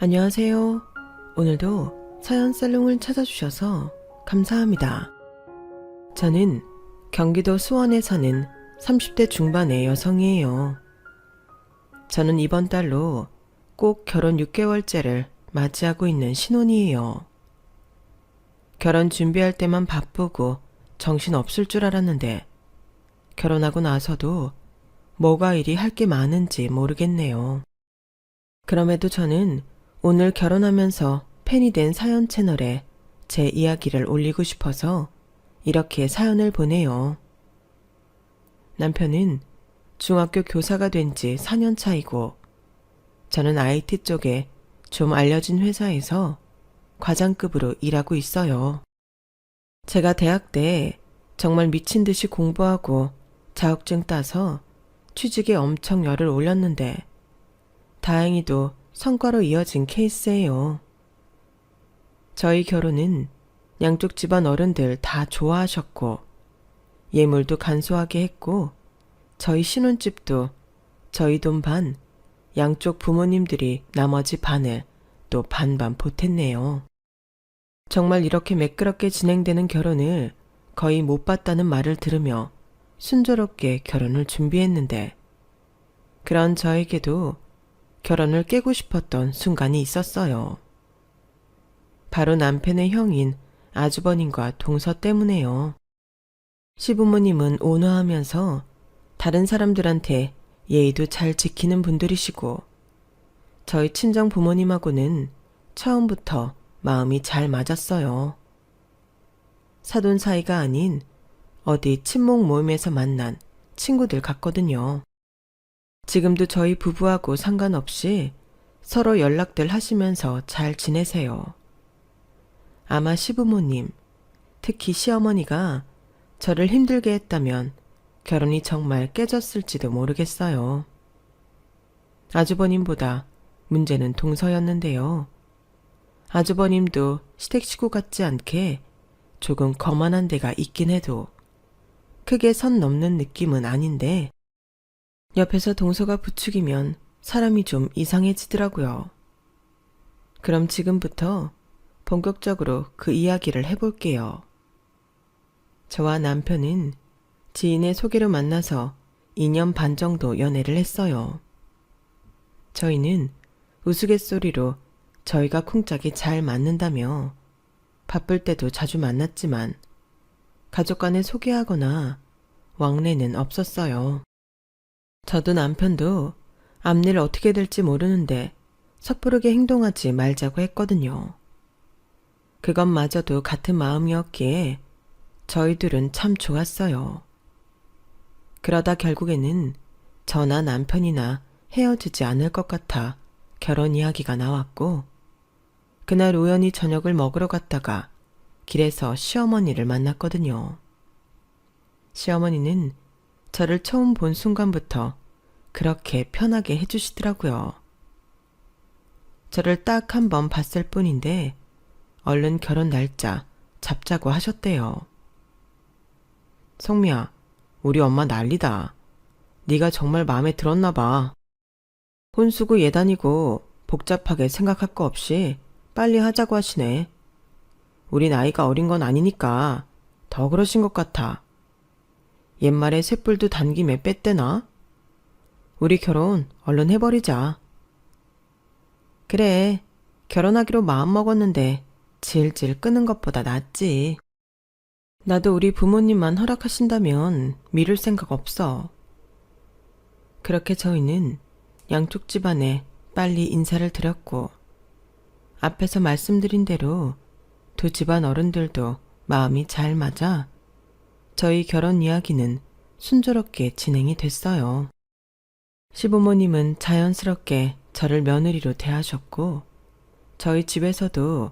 안녕하세요. 오늘도 사연 살롱을 찾아주셔서 감사합니다. 저는 경기도 수원에 사는 30대 중반의 여성이에요. 저는 이번 달로 꼭 결혼 6개월째를 맞이하고 있는 신혼이에요. 결혼 준비할 때만 바쁘고 정신 없을 줄 알았는데 결혼하고 나서도 뭐가 이리 할 게 많은지 모르겠네요. 그럼에도 저는 오늘 결혼하면서 팬이 된 사연 채널에 제 이야기를 올리고 싶어서 이렇게 사연을 보내요. 남편은 중학교 교사가 된 지 4년 차이고 저는 IT 쪽에 좀 알려진 회사에서 과장급으로 일하고 있어요. 제가 대학 때 정말 미친 듯이 공부하고 자격증 따서 취직에 엄청 열을 올렸는데 다행히도 성과로 이어진 케이스예요. 저희 결혼은 양쪽 집안 어른들 다 좋아하셨고 예물도 간소하게 했고 저희 신혼집도 저희 돈 반, 양쪽 부모님들이 나머지 반을 또 반반 보탰네요. 정말 이렇게 매끄럽게 진행되는 결혼을 거의 못 봤다는 말을 들으며 순조롭게 결혼을 준비했는데 그런 저에게도 결혼을 깨고 싶었던 순간이 있었어요. 바로 남편의 형인 아주버님과 동서 때문에요. 시부모님은 온화하면서 다른 사람들한테 예의도 잘 지키는 분들이시고 저희 친정 부모님하고는 처음부터 마음이 잘 맞았어요. 사돈 사이가 아닌 어디 친목 모임에서 만난 친구들 같거든요. 지금도 저희 부부하고 상관없이 서로 연락들 하시면서 잘 지내세요. 아마 시부모님, 특히 시어머니가 저를 힘들게 했다면 결혼이 정말 깨졌을지도 모르겠어요. 아주버님보다 문제는 동서였는데요. 아주버님도 시댁식구 같지 않게 조금 거만한 데가 있긴 해도 크게 선 넘는 느낌은 아닌데 옆에서 동서가 부추기면 사람이 좀 이상해지더라고요. 그럼 지금부터 본격적으로 그 이야기를 해볼게요. 저와 남편은 지인의 소개로 만나서 2년 반 정도 연애를 했어요. 저희는 우스갯소리로 저희가 쿵짝이 잘 맞는다며 바쁠 때도 자주 만났지만 가족 간에 소개하거나 왕래는 없었어요. 저도 남편도 앞일 어떻게 될지 모르는데 섣부르게 행동하지 말자고 했거든요. 그것마저도 같은 마음이었기에 저희들은 참 좋았어요. 그러다 결국에는 저나 남편이나 헤어지지 않을 것 같아 결혼 이야기가 나왔고 그날 우연히 저녁을 먹으러 갔다가 길에서 시어머니를 만났거든요. 시어머니는 저를 처음 본 순간부터 그렇게 편하게 해주시더라고요. 저를 딱 한 번 봤을 뿐인데 얼른 결혼 날짜 잡자고 하셨대요. 성미야, 우리 엄마 난리다. 네가 정말 마음에 들었나 봐. 혼수고 예단이고 복잡하게 생각할 거 없이 빨리 하자고 하시네. 우리 나이가 어린 건 아니니까 더 그러신 것 같아. 옛말에 쇳불도 단김에 뺐대나? 우리 결혼 얼른 해버리자. 그래, 결혼하기로 마음먹었는데 질질 끄는 것보다 낫지. 나도 우리 부모님만 허락하신다면 미룰 생각 없어. 그렇게 저희는 양쪽 집안에 빨리 인사를 드렸고 앞에서 말씀드린 대로 두 집안 어른들도 마음이 잘 맞아 저희 결혼 이야기는 순조롭게 진행이 됐어요. 시부모님은 자연스럽게 저를 며느리로 대하셨고 저희 집에서도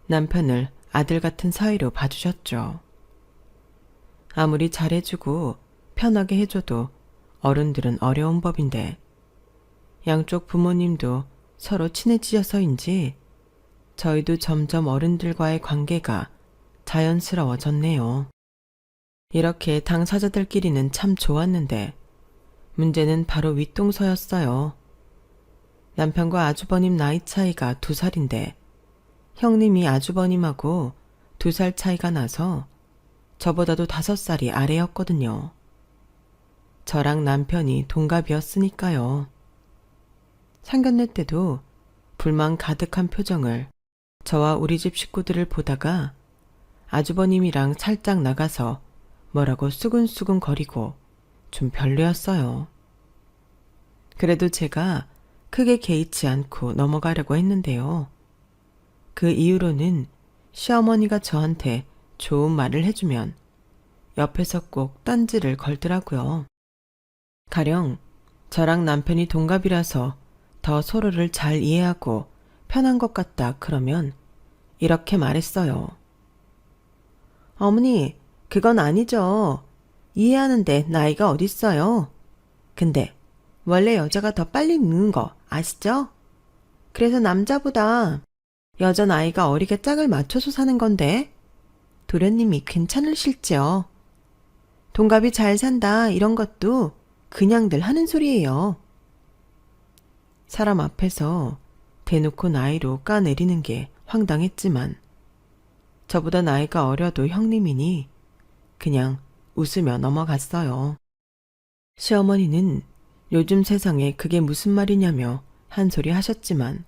남편을 아들 같은 사이로 봐주셨죠. 아무리 잘해주고 편하게 해줘도 어른들은 어려운 법인데 양쪽 부모님도 서로 친해지셔서인지 저희도 점점 어른들과의 관계가 자연스러워졌네요. 이렇게 당사자들끼리는 참 좋았는데 문제는 바로 윗동서였어요. 남편과 아주버님 나이 차이가 2살인데 형님이 아주버님하고 2살 차이가 나서 저보다도 5살이 아래였거든요. 저랑 남편이 동갑이었으니까요. 상견례 때도 불만 가득한 표정을 저와 우리 집 식구들을 보다가 아주버님이랑 살짝 나가서 뭐라고 수근수근 거리고 좀 별로였어요. 그래도 제가 크게 개의치 않고 넘어가려고 했는데요. 그 이후로는 시어머니가 저한테 좋은 말을 해주면 옆에서 꼭 딴지를 걸더라고요. 가령 저랑 남편이 동갑이라서 더 서로를 잘 이해하고 편한 것 같다 그러면 이렇게 말했어요. 어머니, 그건 아니죠. 이해하는데 나이가 어딨어요. 근데 원래 여자가 더 빨리 늙는 거 아시죠? 그래서 남자보다 여자 나이가 어리게 짝을 맞춰서 사는 건데 도련님이 괜찮으실지요? 동갑이 잘 산다 이런 것도 그냥들 하는 소리예요. 사람 앞에서 대놓고 나이로 까내리는 게 황당했지만 저보다 나이가 어려도 형님이니 그냥 웃으며 넘어갔어요. 시어머니는 요즘 세상에 그게 무슨 말이냐며 한 소리 하셨지만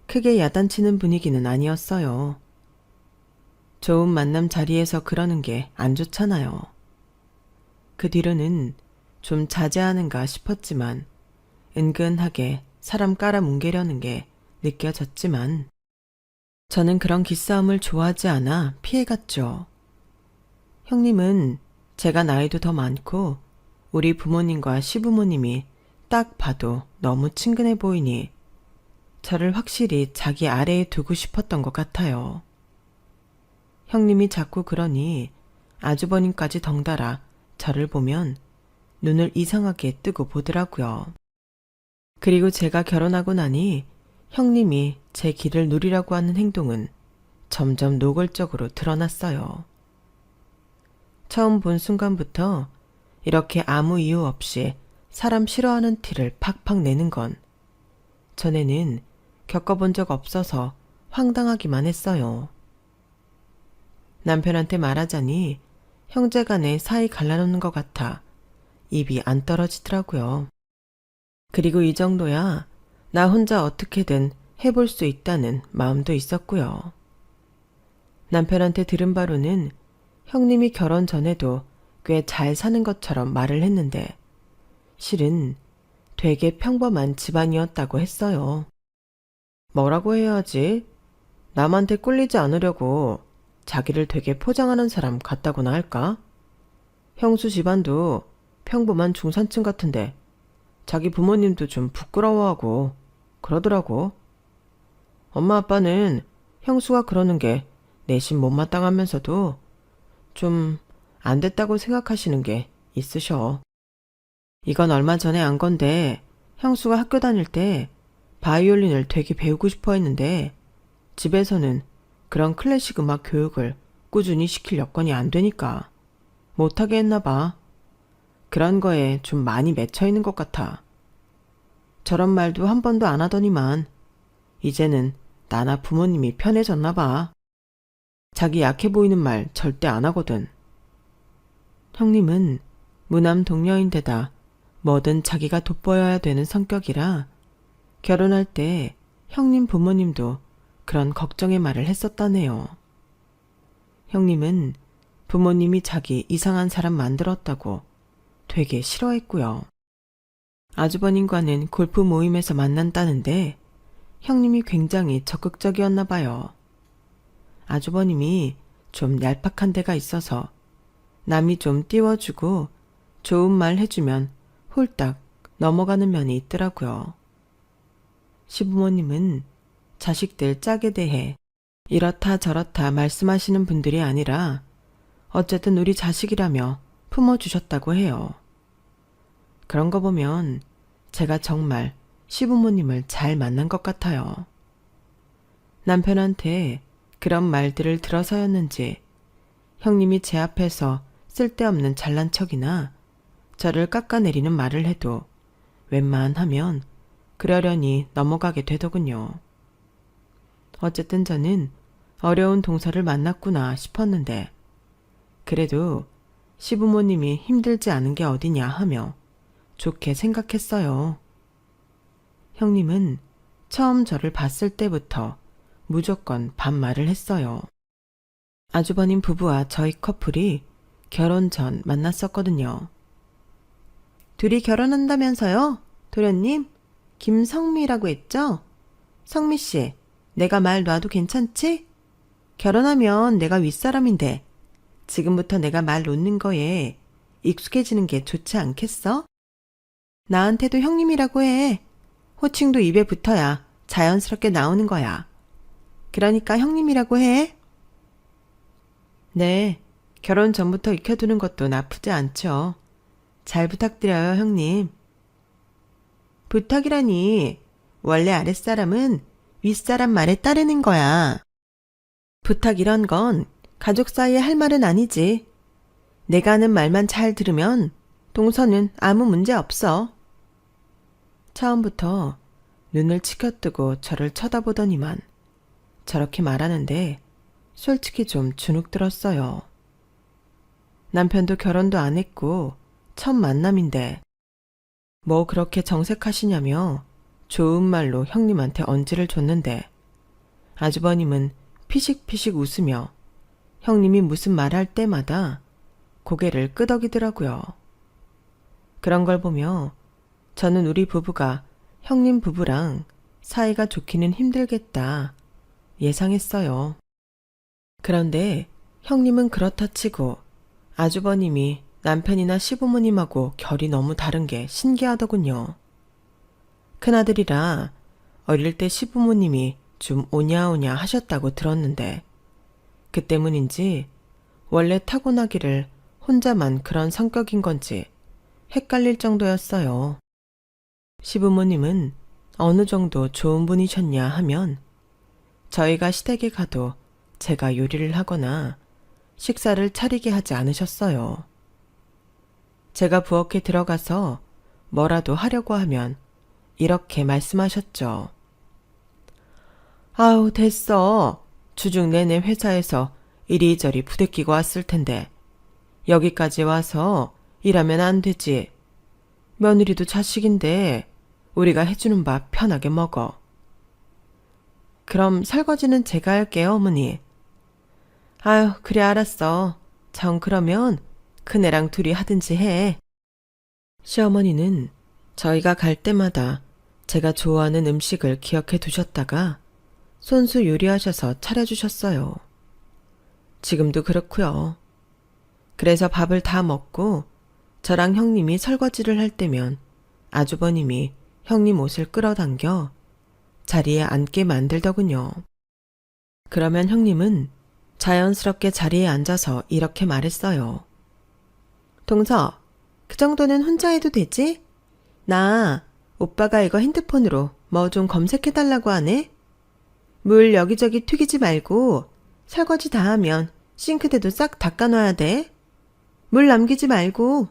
크게 야단치는 분위기는 아니었어요. 좋은 만남 자리에서 그러는 게 안 좋잖아요. 그 뒤로는 좀 자제하는가 싶었지만 은근하게 사람 깔아뭉개려는 게 느껴졌지만 저는 그런 기싸움을 좋아하지 않아 피해갔죠. 형님은 제가 나이도 더 많고 우리 부모님과 시부모님이 딱 봐도 너무 친근해 보이니 저를 확실히 자기 아래에 두고 싶었던 것 같아요. 형님이 자꾸 그러니 아주버님까지 덩달아 저를 보면 눈을 이상하게 뜨고 보더라고요. 그리고 제가 결혼하고 나니 형님이 제 길을 누리라고 하는 행동은 점점 노골적으로 드러났어요. 처음 본 순간부터 이렇게 아무 이유 없이 사람 싫어하는 티를 팍팍 내는 건 전에는 겪어본 적 없어서 황당하기만 했어요. 남편한테 말하자니 형제간에 사이 갈라놓는 것 같아 입이 안 떨어지더라고요. 그리고 이 정도야 나 혼자 어떻게든 해볼 수 있다는 마음도 있었고요. 남편한테 들은 바로는 형님이 결혼 전에도 꽤 잘 사는 것처럼 말을 했는데 실은 되게 평범한 집안이었다고 했어요. 뭐라고 해야지? 남한테 꿀리지 않으려고 자기를 되게 포장하는 사람 같다고나 할까? 형수 집안도 평범한 중산층 같은데 자기 부모님도 좀 부끄러워하고 그러더라고. 엄마 아빠는 형수가 그러는 게 내심 못마땅하면서도 좀 안 됐다고 생각하시는 게 있으셔. 이건 얼마 전에 안 건데 형수가 학교 다닐 때 바이올린을 되게 배우고 싶어 했는데 집에서는 그런 클래식 음악 교육을 꾸준히 시킬 여건이 안 되니까 못하게 했나 봐. 그런 거에 좀 많이 맺혀 있는 것 같아. 저런 말도 한 번도 안 하더니만 이제는 나나 부모님이 편해졌나 봐. 자기 약해 보이는 말 절대 안 하거든. 형님은 무남 동녀인데다 뭐든 자기가 돋보여야 되는 성격이라 결혼할 때 형님 부모님도 그런 걱정의 말을 했었다네요. 형님은 부모님이 자기 이상한 사람 만들었다고 되게 싫어했고요. 아주버님과는 골프 모임에서 만난다는데 형님이 굉장히 적극적이었나 봐요. 아주버님이 좀 얄팍한 데가 있어서 남이 좀 띄워주고 좋은 말 해주면 홀딱 넘어가는 면이 있더라고요. 시부모님은 자식들 짝에 대해 이렇다 저렇다 말씀하시는 분들이 아니라 어쨌든 우리 자식이라며 품어주셨다고 해요. 그런 거 보면 제가 정말 시부모님을 잘 만난 것 같아요. 남편한테 그런 말들을 들어서였는지 형님이 제 앞에서 쓸데없는 잘난 척이나 저를 깎아내리는 말을 해도 웬만하면 그러려니 넘어가게 되더군요. 어쨌든 저는 어려운 동서를 만났구나 싶었는데 그래도 시부모님이 힘들지 않은 게 어디냐 하며 좋게 생각했어요. 형님은 처음 저를 봤을 때부터 무조건 반말을 했어요. 아주버님 부부와 저희 커플이 결혼 전 만났었거든요. 둘이 결혼한다면서요? 도련님? 김성미라고 했죠? 성미씨, 내가 말 놔도 괜찮지? 결혼하면 내가 윗사람인데 지금부터 내가 말 놓는 거에 익숙해지는 게 좋지 않겠어? 나한테도 형님이라고 해. 호칭도 입에 붙어야 자연스럽게 나오는 거야. 그러니까 형님이라고 해. 네, 결혼 전부터 익혀두는 것도 나쁘지 않죠. 잘 부탁드려요, 형님. 부탁이라니, 원래 아랫사람은 윗사람 말에 따르는 거야. 부탁 이런 건 가족 사이에 할 말은 아니지. 내가 하는 말만 잘 들으면 동서는 아무 문제 없어. 처음부터 눈을 치켜뜨고 저를 쳐다보더니만 저렇게 말하는데 솔직히 좀 주눅 들었어요. 남편도 결혼도 안 했고 첫 만남인데 뭐 그렇게 정색하시냐며 좋은 말로 형님한테 언지를 줬는데 아주버님은 피식피식 웃으며 형님이 무슨 말할 때마다 고개를 끄덕이더라고요. 그런 걸 보며 저는 우리 부부가 형님 부부랑 사이가 좋기는 힘들겠다 예상했어요. 그런데 형님은 그렇다 치고 아주버님이 남편이나 시부모님하고 결이 너무 다른 게 신기하더군요. 큰아들이라 어릴 때 시부모님이 좀 오냐오냐 하셨다고 들었는데 그 때문인지 원래 타고나기를 혼자만 그런 성격인 건지 헷갈릴 정도였어요. 시부모님은 어느 정도 좋은 분이셨냐 하면 저희가 시댁에 가도 제가 요리를 하거나 식사를 차리게 하지 않으셨어요. 제가 부엌에 들어가서 뭐라도 하려고 하면 이렇게 말씀하셨죠. 아우 됐어. 주중 내내 회사에서 이리저리 부대끼고 왔을 텐데 여기까지 와서 일하면 안 되지. 며느리도 자식인데 우리가 해주는 밥 편하게 먹어. 그럼 설거지는 제가 할게요, 어머니. 아유, 그래 알았어. 정 그러면 큰애랑 둘이 하든지 해. 시어머니는 저희가 갈 때마다 제가 좋아하는 음식을 기억해 두셨다가 손수 요리하셔서 차려주셨어요. 지금도 그렇고요. 그래서 밥을 다 먹고 저랑 형님이 설거지를 할 때면 아주버님이 형님 옷을 끌어당겨 자리에 앉게 만들더군요. 그러면 형님은 자연스럽게 자리에 앉아서 이렇게 말했어요. 동서, 그 정도는 혼자 해도 되지? 나 오빠가 이거 핸드폰으로 뭐 좀 검색해달라고 하네? 물 여기저기 튀기지 말고 설거지 다 하면 싱크대도 싹 닦아놔야 돼. 물 남기지 말고.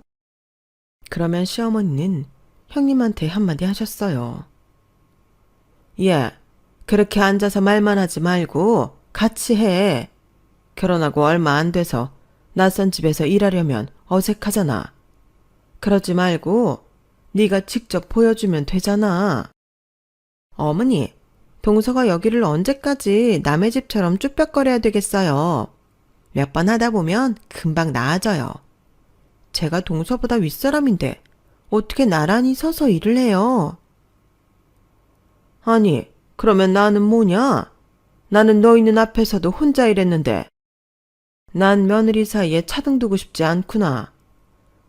그러면 시어머니는 형님한테 한마디 하셨어요. 예, 그렇게 앉아서 말만 하지 말고 같이 해. 결혼하고 얼마 안 돼서 낯선 집에서 일하려면 어색하잖아. 그러지 말고 네가 직접 보여주면 되잖아. 어머니, 동서가 여기를 언제까지 남의 집처럼 쭈뼛거려야 되겠어요. 몇 번 하다 보면 금방 나아져요. 제가 동서보다 윗사람인데 어떻게 나란히 서서 일을 해요? 아니, 그러면 나는 뭐냐? 나는 너 있는 앞에서도 혼자 일했는데. 난 며느리 사이에 차등 두고 싶지 않구나.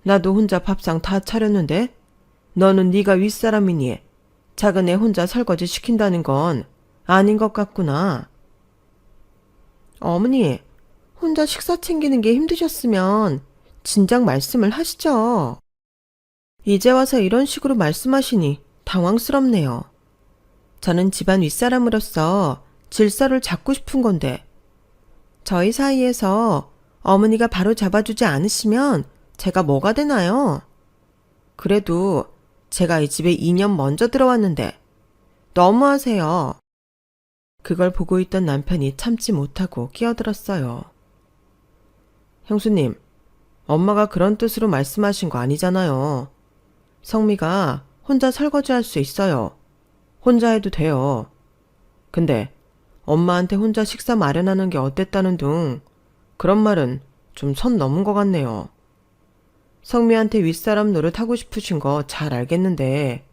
나도 혼자 밥상 다 차렸는데 너는 네가 윗사람이니 작은 애 혼자 설거지 시킨다는 건 아닌 것 같구나. 어머니, 혼자 식사 챙기는 게 힘드셨으면 진작 말씀을 하시죠. 이제 와서 이런 식으로 말씀하시니 당황스럽네요. 저는 집안 윗사람으로서 질서를 잡고 싶은 건데 저희 사이에서 어머니가 바로 잡아주지 않으시면 제가 뭐가 되나요? 그래도 제가 이 집에 2년 먼저 들어왔는데 너무하세요. 그걸 보고 있던 남편이 참지 못하고 끼어들었어요. 형수님, 엄마가 그런 뜻으로 말씀하신 거 아니잖아요. 성미가 혼자 설거지할 수 있어요. 혼자 해도 돼요. 근데 엄마한테 혼자 식사 마련하는 게 어땠다는 둥 그런 말은 좀 선 넘은 것 같네요. 성미한테 윗사람 노릇하고 싶으신 거 잘 알겠는데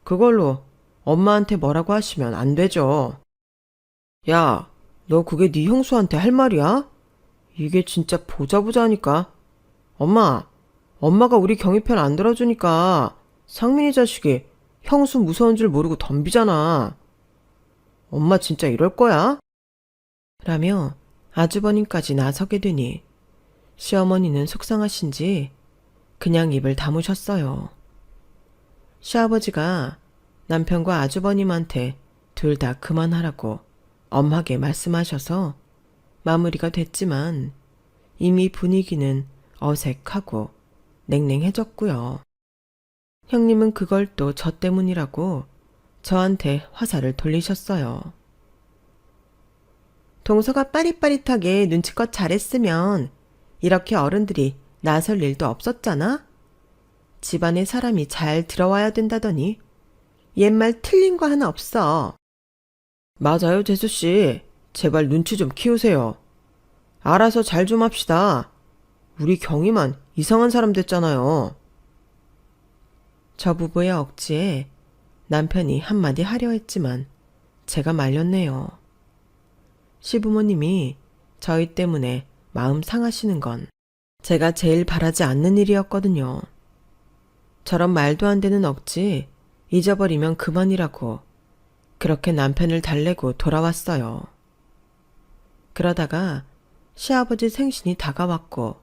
그걸로 엄마한테 뭐라고 하시면 안 되죠. 야, 너 그게 네 형수한테 할 말이야? 이게 진짜 보자보자니까. 엄마가 우리 경희 편 안 들어주니까 상민이 자식이 형수 무서운 줄 모르고 덤비잖아. 엄마 진짜 이럴 거야? 라며 아주버님까지 나서게 되니 시어머니는 속상하신지 그냥 입을 다무셨어요. 시아버지가 남편과 아주버님한테 둘 다 그만하라고 엄하게 말씀하셔서 마무리가 됐지만 이미 분위기는 어색하고 냉랭해졌고요. 형님은 그걸 또 저 때문이라고 저한테 화살을 돌리셨어요. 동서가 빠릿빠릿하게 눈치껏 잘했으면 이렇게 어른들이 나설 일도 없었잖아? 집안에 사람이 잘 들어와야 된다더니 옛말 틀린 거 하나 없어. 맞아요, 재수씨. 제발 눈치 좀 키우세요. 알아서 잘 좀 합시다. 우리 경희만 이상한 사람 됐잖아요. 저 부부의 억지에 남편이 한마디 하려 했지만 제가 말렸네요. 시부모님이 저희 때문에 마음 상하시는 건 제가 제일 바라지 않는 일이었거든요. 저런 말도 안 되는 억지 잊어버리면 그만이라고 그렇게 남편을 달래고 돌아왔어요. 그러다가 시아버지 생신이 다가왔고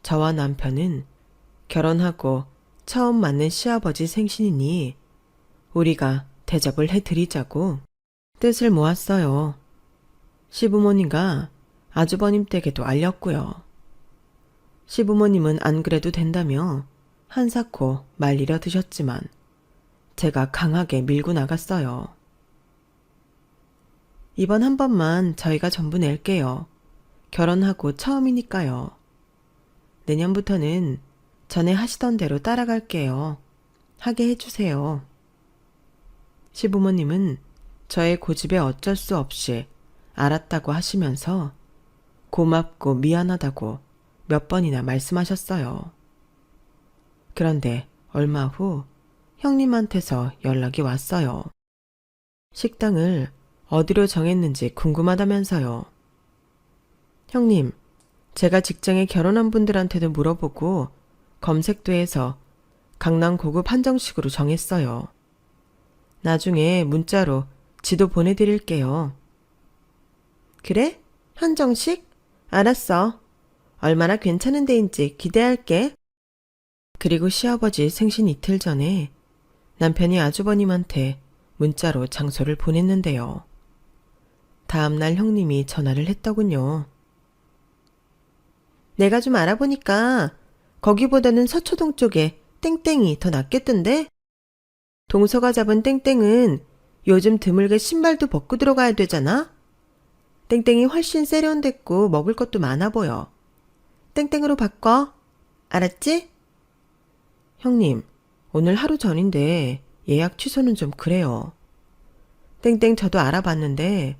저와 남편은 결혼하고 처음 맞는 시아버지 생신이니 우리가 대접을 해드리자고 뜻을 모았어요. 시부모님과 아주버님 댁에도 알렸고요. 시부모님은 안 그래도 된다며 한사코 말리려 드셨지만 제가 강하게 밀고 나갔어요. 이번 한 번만 저희가 전부 낼게요. 결혼하고 처음이니까요. 내년부터는 전에 하시던 대로 따라갈게요. 하게 해주세요. 시부모님은 저의 고집에 어쩔 수 없이 알았다고 하시면서 고맙고 미안하다고 몇 번이나 말씀하셨어요. 그런데 얼마 후 형님한테서 연락이 왔어요. 식당을 어디로 정했는지 궁금하다면서요. 형님, 제가 직장에 결혼한 분들한테도 물어보고 검색도 해서 강남 고급 한정식으로 정했어요. 나중에 문자로 지도 보내드릴게요. 그래? 한정식? 알았어. 얼마나 괜찮은 데인지 기대할게. 그리고 시아버지 생신 이틀 전에 남편이 아주버님한테 문자로 장소를 보냈는데요. 다음날 형님이 전화를 했더군요. 내가 좀 알아보니까 거기보다는 서초동 쪽에 땡땡이 더 낫겠던데? 동서가 잡은 땡땡은 요즘 드물게 신발도 벗고 들어가야 되잖아? 땡땡이 훨씬 세련됐고 먹을 것도 많아 보여. 땡땡으로 바꿔. 알았지? 형님, 오늘 하루 전인데 예약 취소는 좀 그래요. 땡땡 저도 알아봤는데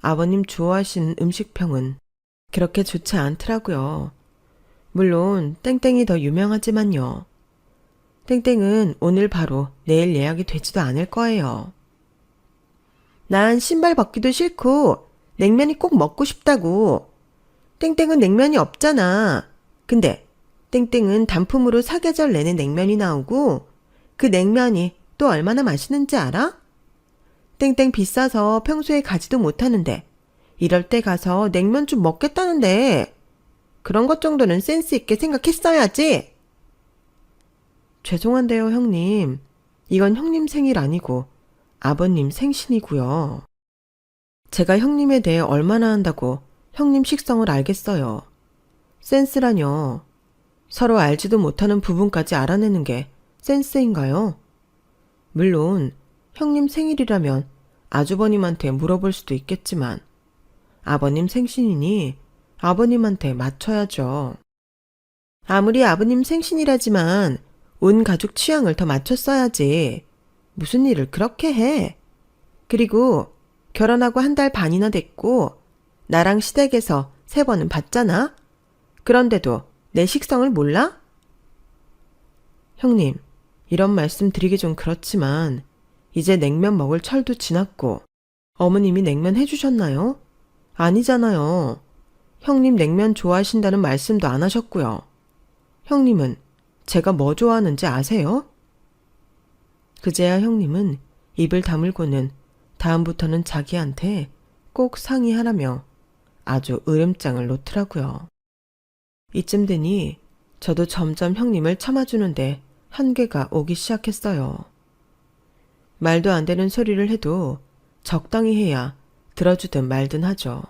아버님 좋아하시는 음식평은 그렇게 좋지 않더라고요. 물론 땡땡이 더 유명하지만요. 땡땡은 오늘 바로 내일 예약이 되지도 않을 거예요. 난 신발 벗기도 싫고 냉면이 꼭 먹고 싶다고. 땡땡은 냉면이 없잖아. 근데 땡땡은 단품으로 사계절 내내 냉면이 나오고 그 냉면이 또 얼마나 맛있는지 알아? 땡땡 비싸서 평소에 가지도 못하는데 이럴 때 가서 냉면 좀 먹겠다는데 그런 것 정도는 센스 있게 생각했어야지. 죄송한데요, 형님. 이건 형님 생일 아니고 아버님 생신이고요. 제가 형님에 대해 얼마나 한다고 형님 식성을 알겠어요. 센스라뇨. 서로 알지도 못하는 부분까지 알아내는 게 센스인가요? 물론 형님 생일이라면 아주버님한테 물어볼 수도 있겠지만 아버님 생신이니 아버님한테 맞춰야죠. 아무리 아버님 생신이라지만 온 가족 취향을 더 맞췄어야지. 무슨 일을 그렇게 해? 그리고 결혼하고 한 달 반이나 됐고 나랑 시댁에서 3번은 봤잖아? 그런데도 내 식성을 몰라? 형님, 이런 말씀 드리기 좀 그렇지만 이제 냉면 먹을 철도 지났고 어머님이 냉면 해주셨나요? 아니잖아요. 형님 냉면 좋아하신다는 말씀도 안 하셨고요. 형님은 제가 뭐 좋아하는지 아세요? 그제야 형님은 입을 다물고는 다음부터는 자기한테 꼭 상의하라며 아주 으름장을 놓더라고요. 이쯤 되니 저도 점점 형님을 참아주는데 한계가 오기 시작했어요. 말도 안 되는 소리를 해도 적당히 해야 들어주든 말든 하죠.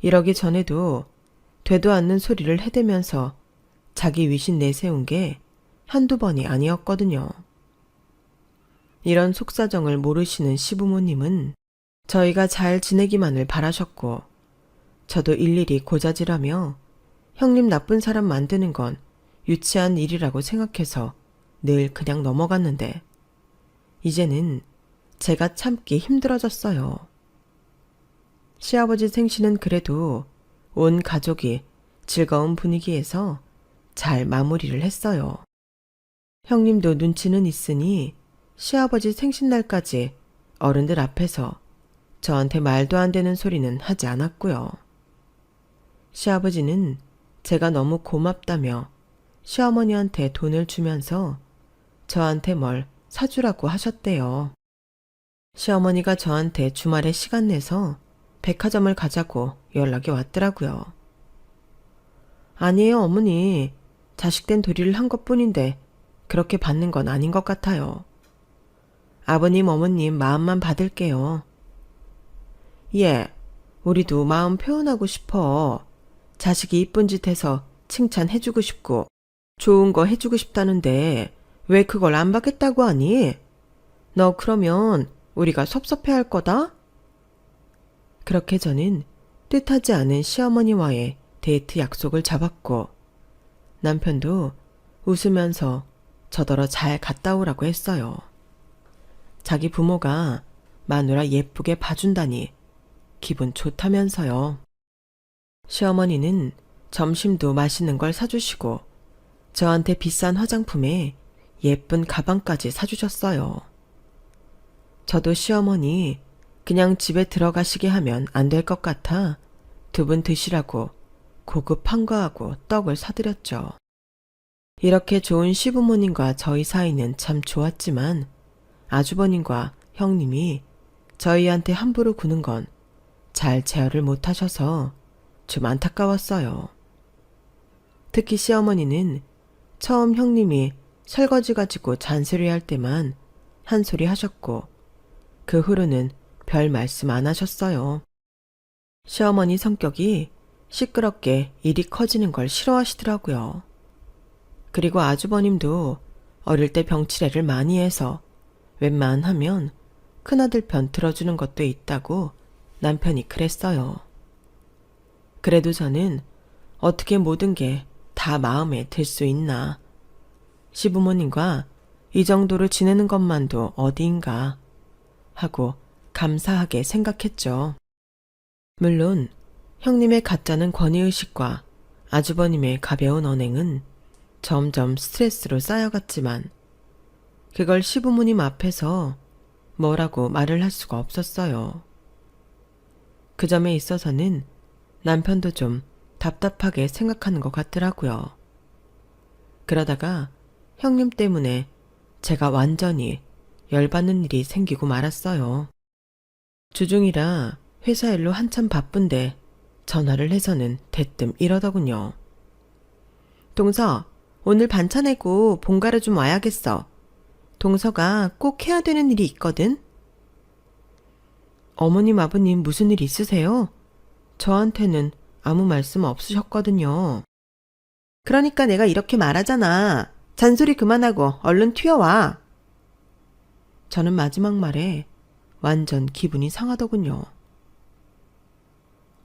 이러기 전에도 되도 않는 소리를 해대면서 자기 위신 내세운 게 한두 번이 아니었거든요. 이런 속사정을 모르시는 시부모님은 저희가 잘 지내기만을 바라셨고 저도 일일이 고자질하며 형님 나쁜 사람 만드는 건 유치한 일이라고 생각해서 늘 그냥 넘어갔는데 이제는 제가 참기 힘들어졌어요. 시아버지 생신은 그래도 온 가족이 즐거운 분위기에서 잘 마무리를 했어요. 형님도 눈치는 있으니 시아버지 생신날까지 어른들 앞에서 저한테 말도 안 되는 소리는 하지 않았고요. 시아버지는 제가 너무 고맙다며 시어머니한테 돈을 주면서 저한테 뭘 사주라고 하셨대요. 시어머니가 저한테 주말에 시간 내서 백화점을 가자고 연락이 왔더라고요. 아니에요, 어머니. 자식된 도리를 한 것뿐인데 그렇게 받는 건 아닌 것 같아요. 아버님, 어머님 마음만 받을게요. 예, 우리도 마음 표현하고 싶어. 자식이 이쁜 짓 해서 칭찬해주고 싶고 좋은 거 해주고 싶다는데 왜 그걸 안 받겠다고 하니? 너 그러면 우리가 섭섭해할 거다? 그렇게 저는 뜻하지 않은 시어머니와의 데이트 약속을 잡았고 남편도 웃으면서 저더러 잘 갔다 오라고 했어요. 자기 부모가 마누라 예쁘게 봐준다니 기분 좋다면서요. 시어머니는 점심도 맛있는 걸 사주시고 저한테 비싼 화장품에 예쁜 가방까지 사주셨어요. 저도 시어머니 그냥 집에 들어가시게 하면 안 될 것 같아 2분 드시라고 고급 한과하고 떡을 사드렸죠. 이렇게 좋은 시부모님과 저희 사이는 참 좋았지만 아주버님과 형님이 저희한테 함부로 구는 건 잘 제어를 못하셔서 좀 안타까웠어요. 특히 시어머니는 처음 형님이 설거지 가지고 잔소리할 때만 한 소리 하셨고 그 후로는 별 말씀 안 하셨어요. 시어머니 성격이 시끄럽게 일이 커지는 걸 싫어하시더라고요. 그리고 아주버님도 어릴 때 병치레를 많이 해서 웬만하면 큰아들 편 들어주는 것도 있다고 남편이 그랬어요. 그래도 저는 어떻게 모든 게 다 마음에 들 수 있나. 시부모님과 이 정도로 지내는 것만도 어디인가 하고 감사하게 생각했죠. 물론 형님의 가짜는 권위의식과 아주버님의 가벼운 언행은 점점 스트레스로 쌓여갔지만 그걸 시부모님 앞에서 뭐라고 말을 할 수가 없었어요. 그 점에 있어서는 남편도 좀 답답하게 생각하는 것 같더라고요. 그러다가 형님 때문에 제가 완전히 열받는 일이 생기고 말았어요. 주중이라 회사 일로 한참 바쁜데 전화를 해서는 대뜸 이러더군요. 동서, 오늘 반차 내고 본가로 좀 와야겠어. 동서가 꼭 해야 되는 일이 있거든. 어머님, 아버님 무슨 일 있으세요? 저한테는 아무 말씀 없으셨거든요. 그러니까 내가 이렇게 말하잖아. 잔소리 그만하고 얼른 튀어와. 저는 마지막 말에 완전 기분이 상하더군요.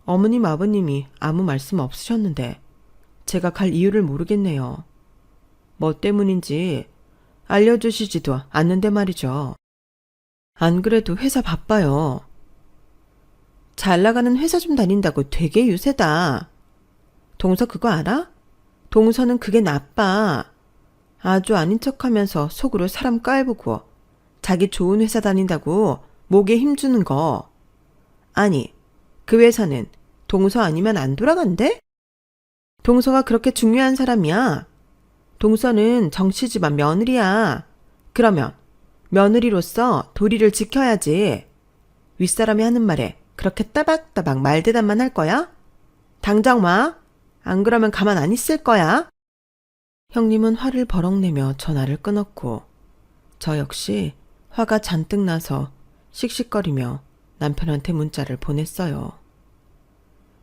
어머님 아버님이 아무 말씀 없으셨는데 제가 갈 이유를 모르겠네요. 뭐 때문인지 알려주시지도 않는데 말이죠. 안 그래도 회사 바빠요. 잘 나가는 회사 좀 다닌다고 되게 유세다. 동서 그거 알아? 동서는 그게 나빠. 아주 아닌 척하면서 속으로 사람 깔보고 자기 좋은 회사 다닌다고 목에 힘주는 거. 아니, 그 회사는 동서 아니면 안 돌아간대? 동서가 그렇게 중요한 사람이야. 동서는 정씨 집안 며느리야. 그러면 며느리로서 도리를 지켜야지. 윗사람이 하는 말에 그렇게 따박따박 말대답만 할 거야? 당장 와. 안 그러면 가만 안 있을 거야. 형님은 화를 버럭 내며 전화를 끊었고 저 역시 화가 잔뜩 나서 씩씩거리며 남편한테 문자를 보냈어요.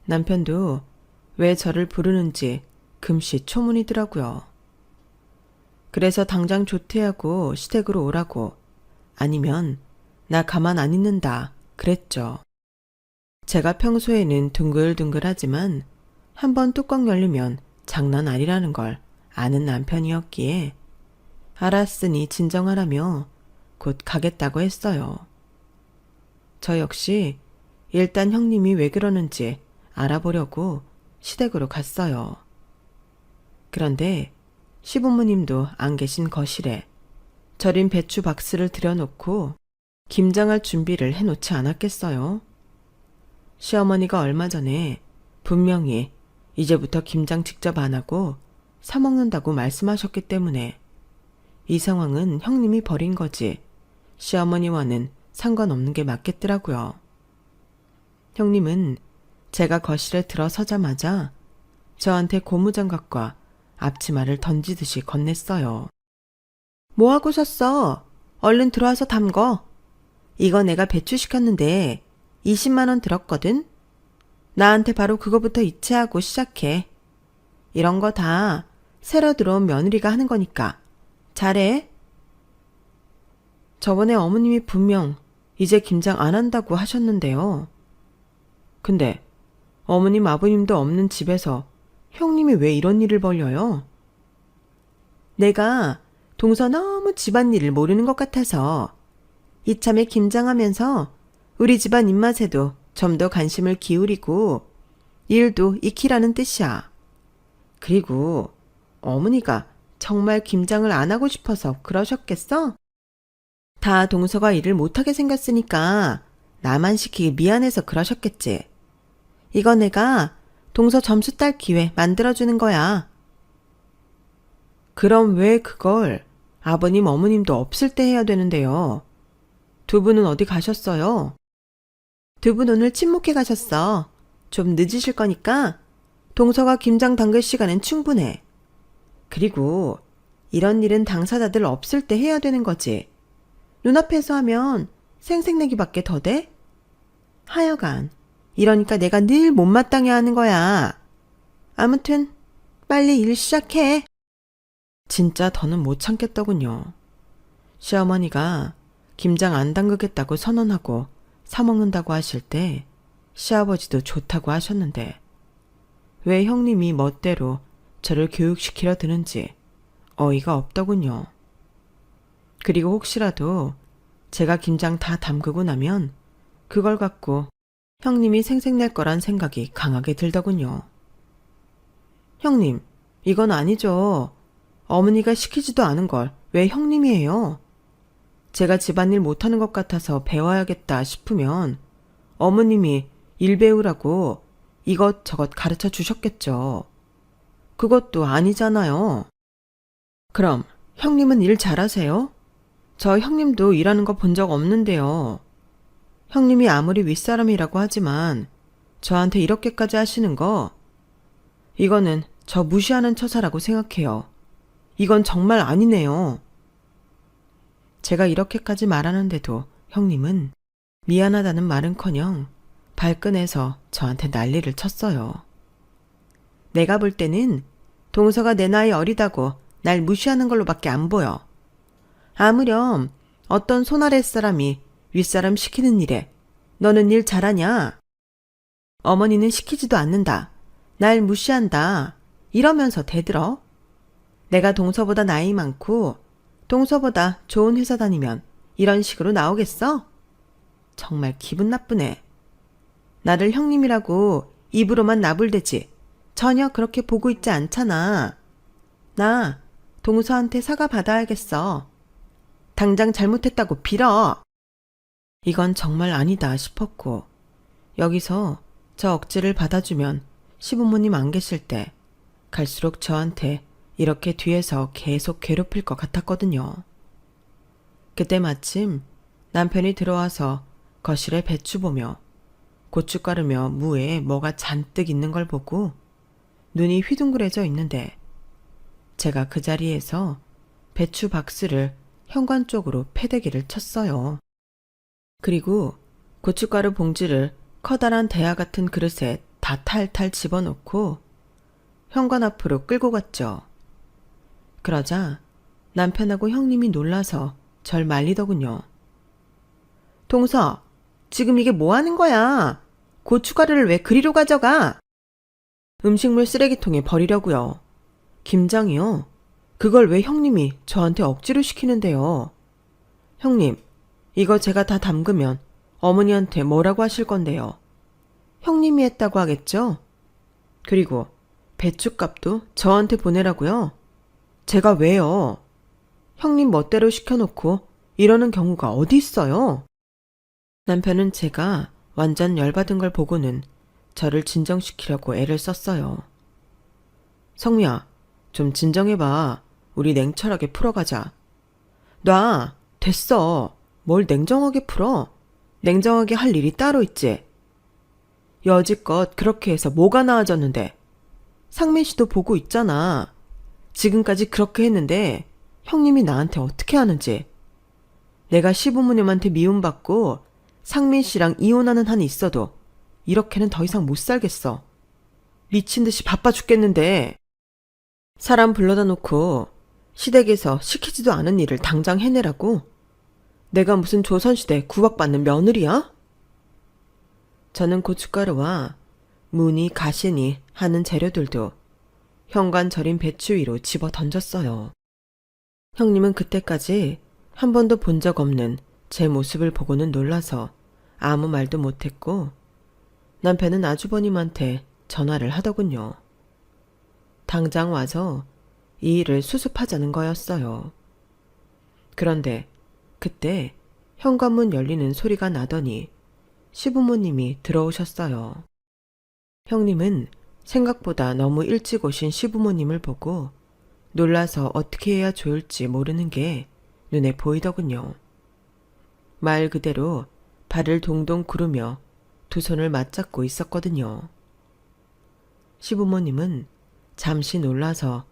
남편도 왜 저를 부르는지 금시 초문이더라고요. 그래서 당장 조퇴하고 시댁으로 오라고 아니면 나 가만 안 있는다 그랬죠. 제가 평소에는 둥글둥글하지만 한번 뚜껑 열리면 장난 아니라는 걸 아는 남편이었기에 알았으니 진정하라며 곧 가겠다고 했어요. 저 역시 일단 형님이 왜 그러는지 알아보려고 시댁으로 갔어요. 그런데 시부모님도 안 계신 거실에 절인 배추 박스를 들여놓고 김장할 준비를 해놓지 않았겠어요. 시어머니가 얼마 전에 분명히 이제부터 김장 직접 안 하고 사 먹는다고 말씀하셨기 때문에 이 상황은 형님이 벌인 거지 시어머니와는 상관없는 게 맞겠더라고요. 형님은 제가 거실에 들어서자마자 저한테 고무장갑과 앞치마를 던지듯이 건넸어요. 뭐하고 섰어? 얼른 들어와서 담궈. 이거 내가 배추 시켰는데 20만 원 들었거든? 나한테 바로 그거부터 이체하고 시작해. 이런 거 다 새로 들어온 며느리가 하는 거니까 잘해. 저번에 어머님이 분명 이제 김장 안 한다고 하셨는데요. 근데 어머님 아버님도 없는 집에서 형님이 왜 이런 일을 벌려요? 내가 동서 너무 집안일을 모르는 것 같아서 이참에 김장하면서 우리 집안 입맛에도 좀 더 관심을 기울이고 일도 익히라는 뜻이야. 그리고 어머니가 정말 김장을 안 하고 싶어서 그러셨겠어? 다 동서가 일을 못하게 생겼으니까 나만 시키기 미안해서 그러셨겠지. 이거 내가 동서 점수 딸 기회 만들어주는 거야. 그럼 왜 그걸 아버님 어머님도 없을 때 해야 되는데요? 두 분은 어디 가셨어요? 두 분 오늘 친목회 가셨어. 좀 늦으실 거니까 동서가 김장 담글 시간은 충분해. 그리고 이런 일은 당사자들 없을 때 해야 되는 거지. 눈앞에서 하면 생색내기밖에 더 돼? 하여간 이러니까 내가 늘 못마땅해 하는 거야. 아무튼 빨리 일 시작해. 진짜 더는 못 참겠더군요. 시어머니가 김장 안 담그겠다고 선언하고 사먹는다고 하실 때 시아버지도 좋다고 하셨는데 왜 형님이 멋대로 저를 교육시키려 드는지 어이가 없더군요. 그리고 혹시라도 제가 김장 다 담그고 나면 그걸 갖고 형님이 생색낼 거란 생각이 강하게 들더군요. 형님, 이건 아니죠. 어머니가 시키지도 않은 걸 왜 형님이 해요? 제가 집안일 못하는 것 같아서 배워야겠다 싶으면 어머님이 일 배우라고 이것저것 가르쳐 주셨겠죠. 그것도 아니잖아요. 그럼 형님은 일 잘하세요? 저 형님도 일하는 거 본 적 없는데요. 형님이 아무리 윗사람이라고 하지만 저한테 이렇게까지 하시는 거 이거는 저 무시하는 처사라고 생각해요. 이건 정말 아니네요. 제가 이렇게까지 말하는데도 형님은 미안하다는 말은커녕 발끈해서 저한테 난리를 쳤어요. 내가 볼 때는 동서가 내 나이 어리다고 날 무시하는 걸로밖에 안 보여. 아무렴 어떤 손아랫 사람이 윗사람 시키는 일에 너는 일 잘하냐? 어머니는 시키지도 않는다. 날 무시한다. 이러면서 대들어. 내가 동서보다 나이 많고 동서보다 좋은 회사 다니면 이런 식으로 나오겠어? 정말 기분 나쁘네. 나를 형님이라고 입으로만 나불대지 전혀 그렇게 보고 있지 않잖아. 나 동서한테 사과 받아야겠어. 당장 잘못했다고 빌어. 이건 정말 아니다 싶었고 여기서 저 억지를 받아주면 시부모님 안 계실 때 갈수록 저한테 이렇게 뒤에서 계속 괴롭힐 것 같았거든요. 그때 마침 남편이 들어와서 거실에 배추 보며 고춧가루며 무에 뭐가 잔뜩 있는 걸 보고 눈이 휘둥그레져 있는데 제가 그 자리에서 배추 박스를 현관 쪽으로 패대기를 쳤어요. 그리고 고춧가루 봉지를 커다란 대야 같은 그릇에 다 탈탈 집어넣고 현관 앞으로 끌고 갔죠. 그러자 남편하고 형님이 놀라서 절 말리더군요. 동서, 지금 이게 뭐 하는 거야? 고춧가루를 왜 그리로 가져가? 음식물 쓰레기통에 버리려고요. 김장이요? 그걸 왜 형님이 저한테 억지로 시키는데요? 형님, 이거 제가 다 담그면 어머니한테 뭐라고 하실 건데요? 형님이 했다고 하겠죠? 그리고 배춧값도 저한테 보내라고요? 제가 왜요? 형님 멋대로 시켜놓고 이러는 경우가 어디 있어요? 남편은 제가 완전 열받은 걸 보고는 저를 진정시키려고 애를 썼어요. 성미야, 좀 진정해봐. 우리 냉철하게 풀어가자. 놔, 됐어. 뭘 냉정하게 풀어? 냉정하게 할 일이 따로 있지. 여지껏 그렇게 해서 뭐가 나아졌는데. 상민 씨도 보고 있잖아. 지금까지 그렇게 했는데 형님이 나한테 어떻게 하는지. 내가 시부모님한테 미움받고 상민 씨랑 이혼하는 한이 있어도 이렇게는 더 이상 못 살겠어. 미친 듯이 바빠 죽겠는데. 사람 불러다 놓고 시댁에서 시키지도 않은 일을 당장 해내라고? 내가 무슨 조선시대 구박받는 며느리야? 저는 고춧가루와 무니, 가시니 하는 재료들도 현관 절인 배추 위로 집어 던졌어요. 형님은 그때까지 한 번도 본 적 없는 제 모습을 보고는 놀라서 아무 말도 못했고 남편은 아주버님한테 전화를 하더군요. 당장 와서 이 일을 수습하자는 거였어요. 그런데 그때 현관문 열리는 소리가 나더니 시부모님이 들어오셨어요. 형님은 생각보다 너무 일찍 오신 시부모님을 보고 놀라서 어떻게 해야 좋을지 모르는 게 눈에 보이더군요. 말 그대로 발을 동동 구르며 두 손을 맞잡고 있었거든요. 시부모님은 잠시 놀라서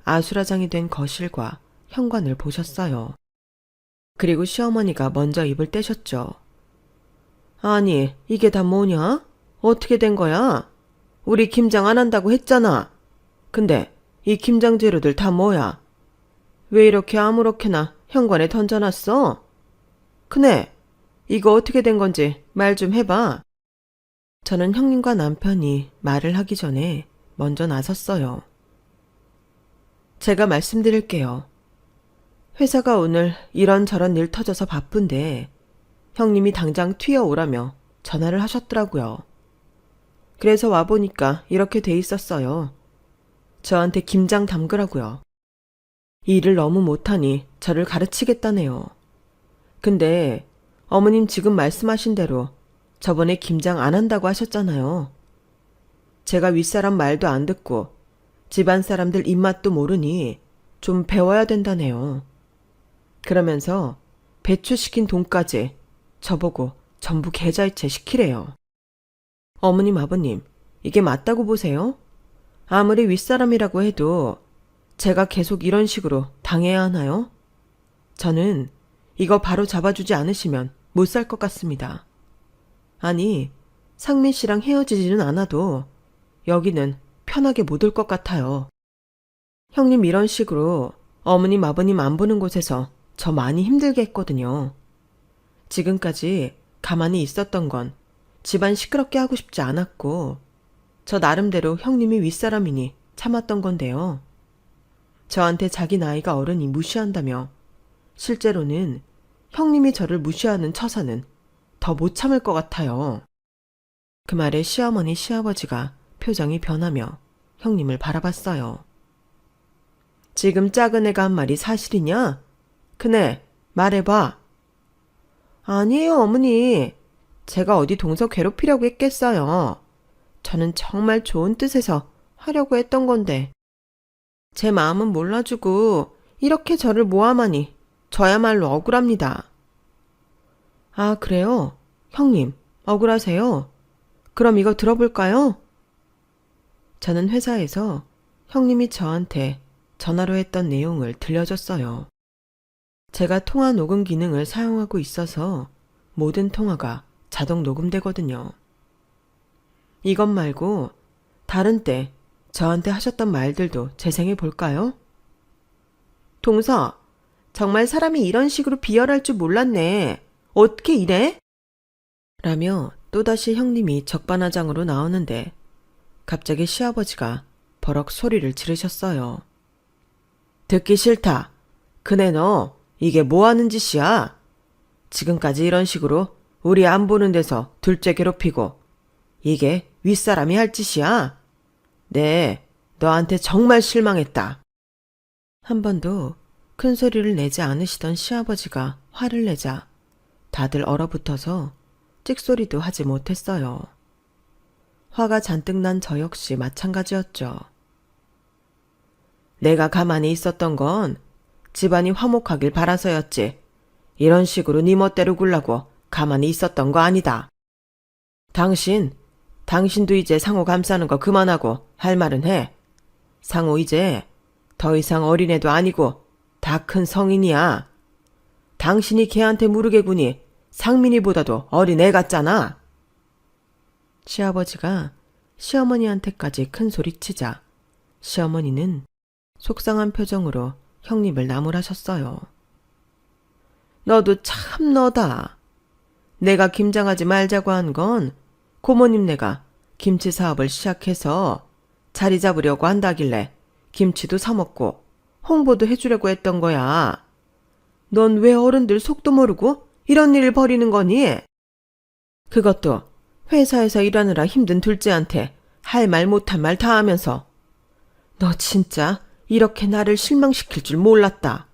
아수라장이 된 거실과 현관을 보셨어요. 그리고 시어머니가 먼저 입을 떼셨죠. 아니, 이게 다 뭐냐? 어떻게 된 거야? 우리 김장 안 한다고 했잖아. 근데 이 김장 재료들 다 뭐야? 왜 이렇게 아무렇게나 현관에 던져놨어? 그네, 이거 어떻게 된 건지 말 좀 해봐. 저는 형님과 남편이 말을 하기 전에 먼저 나섰어요. 제가 말씀드릴게요. 회사가 오늘 이런저런 일 터져서 바쁜데 형님이 당장 튀어오라며 전화를 하셨더라고요. 그래서 와보니까 이렇게 돼 있었어요. 저한테 김장 담그라고요. 일을 너무 못하니 저를 가르치겠다네요. 근데 어머님 지금 말씀하신 대로 저번에 김장 안 한다고 하셨잖아요. 제가 윗사람 말도 안 듣고 집안 사람들 입맛도 모르니 좀 배워야 된다네요. 그러면서 배추 시킨 돈까지 저보고 전부 계좌이체 시키래요. 어머님, 아버님, 이게 맞다고 보세요? 아무리 윗사람이라고 해도 제가 계속 이런 식으로 당해야 하나요? 저는 이거 바로 잡아주지 않으시면 못 살 것 같습니다. 아니, 상민 씨랑 헤어지지는 않아도 여기는 편하게 못 올 것 같아요. 형님 이런 식으로 어머님, 아버님 안 보는 곳에서 저 많이 힘들게 했거든요. 지금까지 가만히 있었던 건 집안 시끄럽게 하고 싶지 않았고 저 나름대로 형님이 윗사람이니 참았던 건데요. 저한테 자기 나이가 어른이 무시한다며 실제로는 형님이 저를 무시하는 처사는 더 못 참을 것 같아요. 그 말에 시어머니 시아버지가 표정이 변하며 형님을 바라봤어요. 지금 작은 애가 한 말이 사실이냐? 그네 말해봐. 아니에요 어머니. 제가 어디 동서 괴롭히려고 했겠어요. 저는 정말 좋은 뜻에서 하려고 했던 건데. 제 마음은 몰라주고 이렇게 저를 모함하니 저야말로 억울합니다. 아 그래요? 형님 억울하세요? 그럼 이거 들어볼까요? 저는 회사에서 형님이 저한테 전화로 했던 내용을 들려줬어요. 제가 통화 녹음 기능을 사용하고 있어서 모든 통화가 자동 녹음되거든요. 이것 말고 다른 때 저한테 하셨던 말들도 재생해 볼까요? 동서, 정말 사람이 이런 식으로 비열할 줄 몰랐네. 어떻게 이래? 라며 또다시 형님이 적반하장으로 나오는데 갑자기 시아버지가 버럭 소리를 지르셨어요. 듣기 싫다. 그네 너 이게 뭐하는 짓이야? 지금까지 이런 식으로 우리 안 보는 데서 둘째 괴롭히고 이게 윗사람이 할 짓이야? 네, 너한테 정말 실망했다. 한 번도 큰 소리를 내지 않으시던 시아버지가 화를 내자 다들 얼어붙어서 찍소리도 하지 못했어요. 화가 잔뜩 난 저 역시 마찬가지였죠. 내가 가만히 있었던 건 집안이 화목하길 바라서였지. 이런 식으로 네 멋대로 굴라고 가만히 있었던 거 아니다. 당신도 이제 상호 감싸는 거 그만하고 할 말은 해. 상호 이제 더 이상 어린애도 아니고 다 큰 성인이야. 당신이 걔한테 무르게 구니 상민이보다도 어린애 같잖아. 시아버지가 시어머니한테까지 큰 소리치자 시어머니는 속상한 표정으로 형님을 나무라셨어요. 너도 참 너다. 내가 김장하지 말자고 한 건 고모님네가 김치 사업을 시작해서 자리 잡으려고 한다길래 김치도 사 먹고 홍보도 해주려고 했던 거야. 넌 왜 어른들 속도 모르고 이런 일을 벌이는 거니? 그것도 회사에서 일하느라 힘든 둘째한테 할 말 못한 말 다 하면서. 너 진짜 이렇게 나를 실망시킬 줄 몰랐다.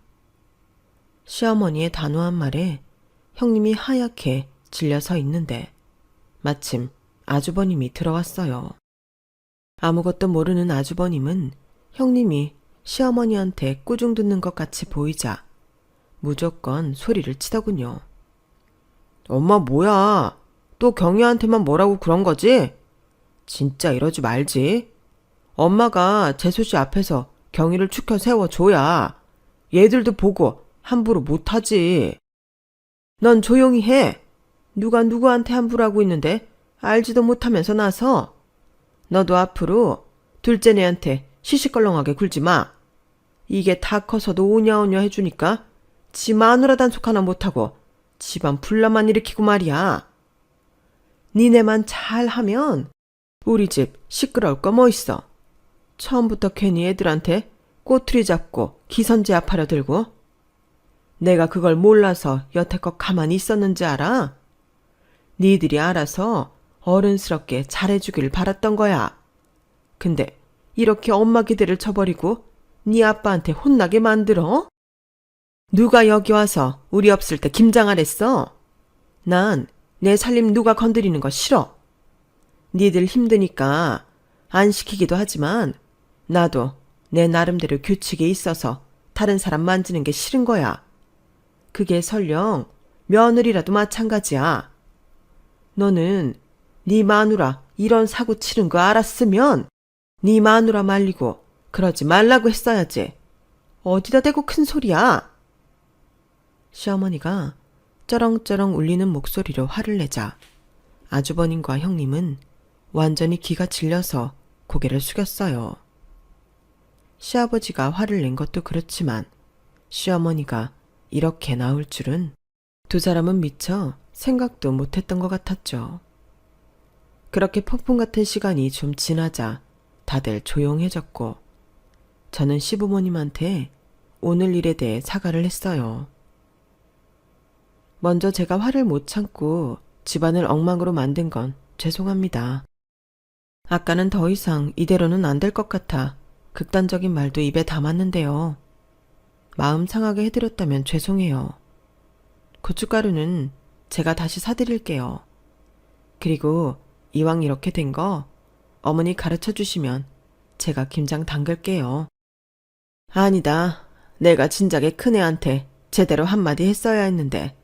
시어머니의 단호한 말에 형님이 하얗게 질려 서 있는데 마침 아주버님이 들어왔어요. 아무것도 모르는 아주버님은 형님이 시어머니한테 꾸중 듣는 것 같이 보이자 무조건 소리를 치더군요. 엄마 뭐야? 또 경희한테만 뭐라고 그런 거지? 진짜 이러지 말지. 엄마가 재수씨 앞에서 경희를 축혀 세워줘야 얘들도 보고 함부로 못하지. 넌 조용히 해. 누가 누구한테 함부로 하고 있는데 알지도 못하면서 나서. 너도 앞으로 둘째네한테 시시껄렁하게 굴지 마. 이게 다 커서도 오냐오냐 해주니까 지 마누라 단속 하나 못하고 집안 분란만 일으키고 말이야. 니네만 잘하면 우리 집 시끄러울 거 뭐 있어. 처음부터 괜히 애들한테 꼬투리 잡고 기선제압하려 들고. 내가 그걸 몰라서 여태껏 가만히 있었는지 알아? 니들이 알아서 어른스럽게 잘해주길 바랐던 거야. 근데 이렇게 엄마 기대를 쳐버리고 네 아빠한테 혼나게 만들어? 누가 여기 와서 우리 없을 때 김장하랬어? 난 내 살림 누가 건드리는 거 싫어. 니들 힘드니까 안 시키기도 하지만 나도 내 나름대로 규칙이 있어서 다른 사람 만지는 게 싫은 거야. 그게 설령 며느리라도 마찬가지야. 너는 네 마누라 이런 사고 치는 거 알았으면 네 마누라 말리고 그러지 말라고 했어야지. 어디다 대고 큰 소리야. 시어머니가 쩌렁쩌렁 울리는 목소리로 화를 내자 아주버님과 형님은 완전히 기가 질려서 고개를 숙였어요. 시아버지가 화를 낸 것도 그렇지만 시어머니가 이렇게 나올 줄은 두 사람은 미처 생각도 못했던 것 같았죠. 그렇게 폭풍 같은 시간이 좀 지나자 다들 조용해졌고 저는 시부모님한테 오늘 일에 대해 사과를 했어요. 먼저 제가 화를 못 참고 집안을 엉망으로 만든 건 죄송합니다. 아까는 더 이상 이대로는 안 될 것 같아 극단적인 말도 입에 담았는데요. 마음 상하게 해드렸다면 죄송해요. 고춧가루는 제가 다시 사드릴게요. 그리고 이왕 이렇게 된 거 어머니 가르쳐 주시면 제가 김장 담글게요. 아니다. 내가 진작에 큰애한테 제대로 한마디 했어야 했는데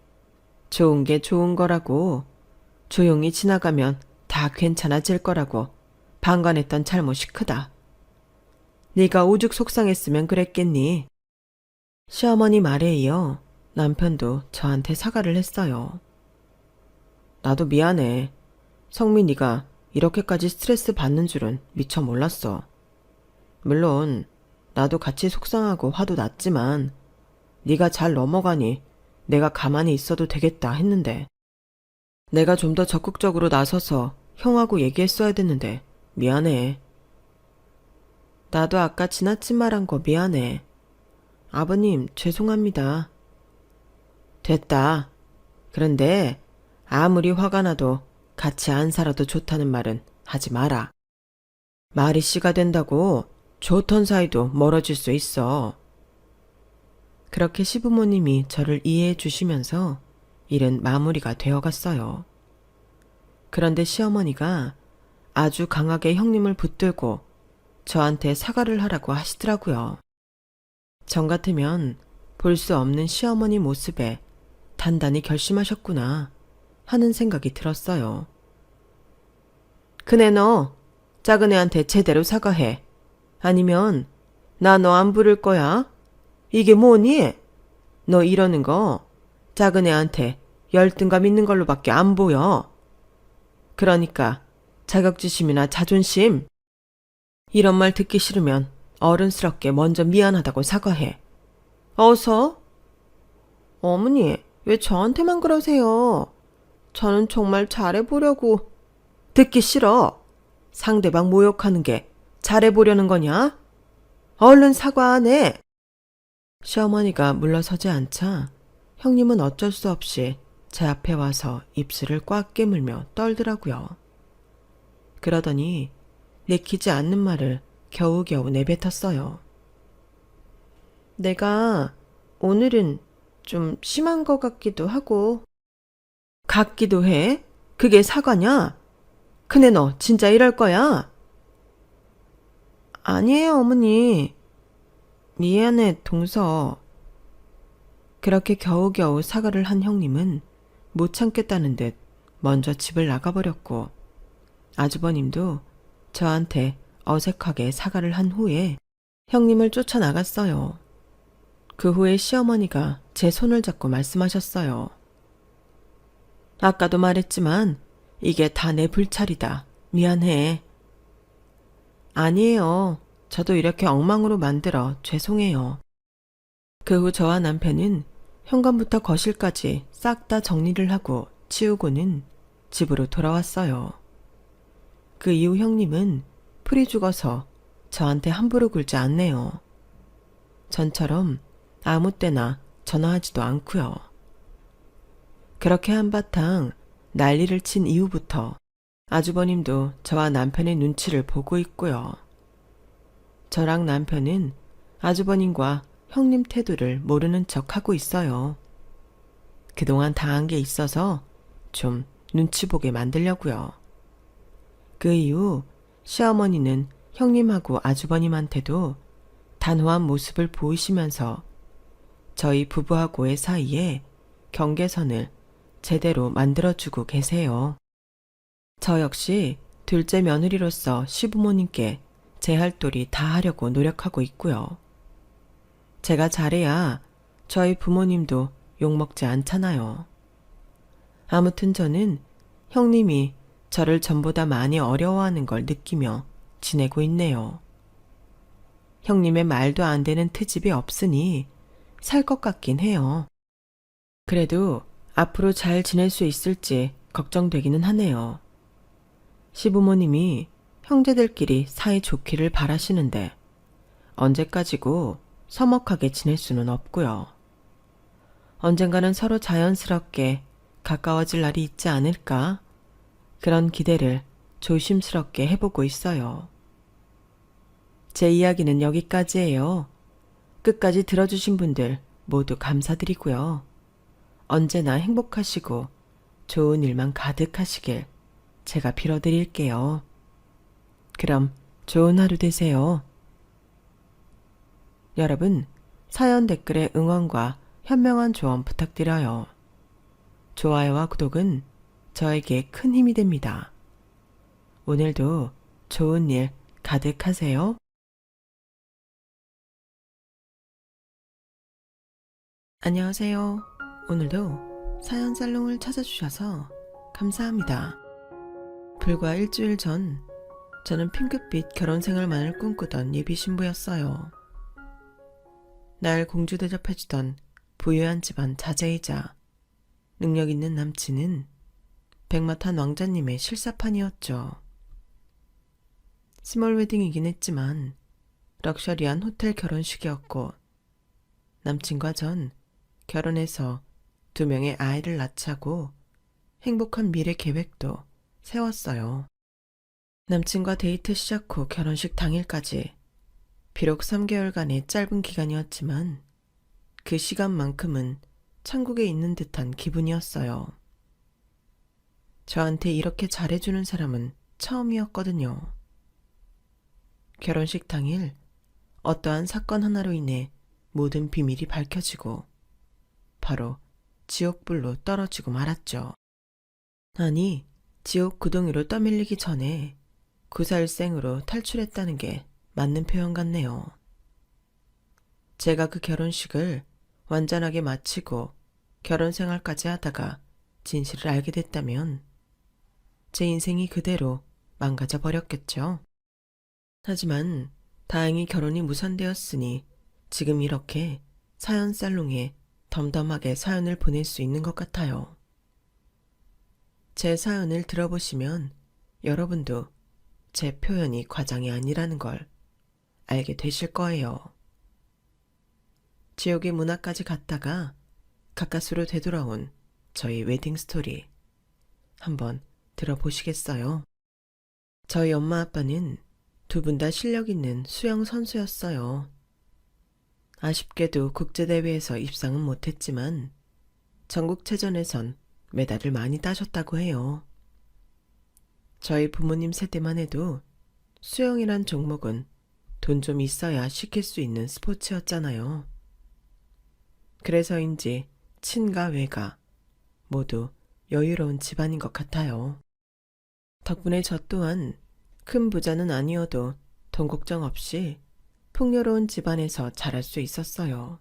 좋은 게 좋은 거라고 조용히 지나가면 다 괜찮아질 거라고 방관했던 잘못이 크다. 네가 오죽 속상했으면 그랬겠니? 시어머니 말에 이어 남편도 저한테 사과를 했어요. 나도 미안해. 성민이가 이렇게까지 스트레스 받는 줄은 미처 몰랐어. 물론 나도 같이 속상하고 화도 났지만 네가 잘 넘어가니 내가 가만히 있어도 되겠다 했는데 내가 좀 더 적극적으로 나서서 형하고 얘기했어야 됐는데 미안해. 나도 아까 지나친 말한 거 미안해. 아버님 죄송합니다. 됐다. 그런데 아무리 화가 나도 같이 안 살아도 좋다는 말은 하지 마라. 말이 씨가 된다고 좋던 사이도 멀어질 수 있어. 그렇게 시부모님이 저를 이해해 주시면서 일은 마무리가 되어갔어요. 그런데 시어머니가 아주 강하게 형님을 붙들고 저한테 사과를 하라고 하시더라고요. 전 같으면 볼 수 없는 시어머니 모습에 단단히 결심하셨구나 하는 생각이 들었어요. 그네 너 작은 애한테 제대로 사과해. 아니면 나 너 안 부를 거야? 이게 뭐니? 너 이러는 거 작은 애한테 열등감 있는 걸로밖에 안 보여. 그러니까 자격지심이나 자존심 이런 말 듣기 싫으면 어른스럽게 먼저 미안하다고 사과해. 어서? 어머니, 왜 저한테만 그러세요? 저는 정말 잘해보려고. 듣기 싫어. 상대방 모욕하는 게 잘해보려는 거냐? 얼른 사과 안 해. 시어머니가 물러서지 않자 형님은 어쩔 수 없이 제 앞에 와서 입술을 꽉 깨물며 떨더라고요. 그러더니 내키지 않는 말을 겨우겨우 내뱉었어요. 내가 오늘은 좀 심한 것 같기도 하고. 같기도 해? 그게 사과냐? 근데 너 진짜 이럴 거야? 아니에요, 어머니. 미안해, 동서. 그렇게 겨우겨우 사과를 한 형님은 못 참겠다는 듯 먼저 집을 나가버렸고 아주버님도 저한테 어색하게 사과를 한 후에 형님을 쫓아나갔어요. 그 후에 시어머니가 제 손을 잡고 말씀하셨어요. 아까도 말했지만 이게 다 내 불찰이다. 미안해. 아니에요. 저도 이렇게 엉망으로 만들어 죄송해요. 그 후 저와 남편은 현관부터 거실까지 싹 다 정리를 하고 치우고는 집으로 돌아왔어요. 그 이후 형님은 풀이 죽어서 저한테 함부로 굴지 않네요. 전처럼 아무 때나 전화하지도 않고요. 그렇게 한바탕 난리를 친 이후부터 아주버님도 저와 남편의 눈치를 보고 있고요. 저랑 남편은 아주버님과 형님 태도를 모르는 척하고 있어요. 그동안 당한 게 있어서 좀 눈치 보게 만들려고요. 그 이후 시어머니는 형님하고 아주버님한테도 단호한 모습을 보이시면서 저희 부부하고의 사이에 경계선을 제대로 만들어주고 계세요. 저 역시 둘째 며느리로서 시부모님께 제 할 도리 다 하려고 노력하고 있고요. 제가 잘해야 저희 부모님도 욕먹지 않잖아요. 아무튼 저는 형님이 저를 전보다 많이 어려워하는 걸 느끼며 지내고 있네요. 형님의 말도 안 되는 트집이 없으니 살 것 같긴 해요. 그래도 앞으로 잘 지낼 수 있을지 걱정되기는 하네요. 시부모님이 형제들끼리 사이 좋기를 바라시는데 언제까지고 서먹하게 지낼 수는 없고요. 언젠가는 서로 자연스럽게 가까워질 날이 있지 않을까? 그런 기대를 조심스럽게 해보고 있어요. 제 이야기는 여기까지예요. 끝까지 들어주신 분들 모두 감사드리고요. 언제나 행복하시고 좋은 일만 가득하시길 제가 빌어드릴게요. 그럼 좋은 하루 되세요. 여러분, 사연 댓글에 응원과 현명한 조언 부탁드려요. 좋아요와 구독은 저에게 큰 힘이 됩니다. 오늘도 좋은 일 가득하세요. 안녕하세요. 오늘도 사연 살롱을 찾아주셔서 감사합니다. 불과 일주일 전 저는 핑크빛 결혼 생활만을 꿈꾸던 예비 신부였어요. 날 공주 대접해주던 부유한 집안 자제이자 능력 있는 남친은 백마탄 왕자님의 실사판이었죠. 스몰 웨딩이긴 했지만 럭셔리한 호텔 결혼식이었고 남친과 전 결혼해서 2명의 아이를 낳자고 행복한 미래 계획도 세웠어요. 남친과 데이트 시작 후 결혼식 당일까지 비록 3개월간의 짧은 기간이었지만 그 시간만큼은 천국에 있는 듯한 기분이었어요. 저한테 이렇게 잘해주는 사람은 처음이었거든요. 결혼식 당일 어떠한 사건 하나로 인해 모든 비밀이 밝혀지고 바로 지옥불로 떨어지고 말았죠. 아니, 지옥 구덩이로 떠밀리기 전에 구사일생으로 탈출했다는 게 맞는 표현 같네요. 제가 그 결혼식을 완전하게 마치고 결혼 생활까지 하다가 진실을 알게 됐다면 제 인생이 그대로 망가져 버렸겠죠. 하지만 다행히 결혼이 무산되었으니 지금 이렇게 사연 살롱에 덤덤하게 사연을 보낼 수 있는 것 같아요. 제 사연을 들어보시면 여러분도 제 표현이 과장이 아니라는 걸 알게 되실 거예요. 지옥의 문 앞까지 갔다가 가까스로 되돌아온 저희 웨딩 스토리 한번 들어보시겠어요? 저희 엄마 아빠는 두 분 다 실력 있는 수영 선수였어요. 아쉽게도 국제대회에서 입상은 못했지만 전국체전에선 메달을 많이 따셨다고 해요. 저희 부모님 세대만 해도 수영이란 종목은 돈 좀 있어야 시킬 수 있는 스포츠였잖아요. 그래서인지 친가 외가 모두 여유로운 집안인 것 같아요. 덕분에 저 또한 큰 부자는 아니어도 돈 걱정 없이 풍요로운 집안에서 자랄 수 있었어요.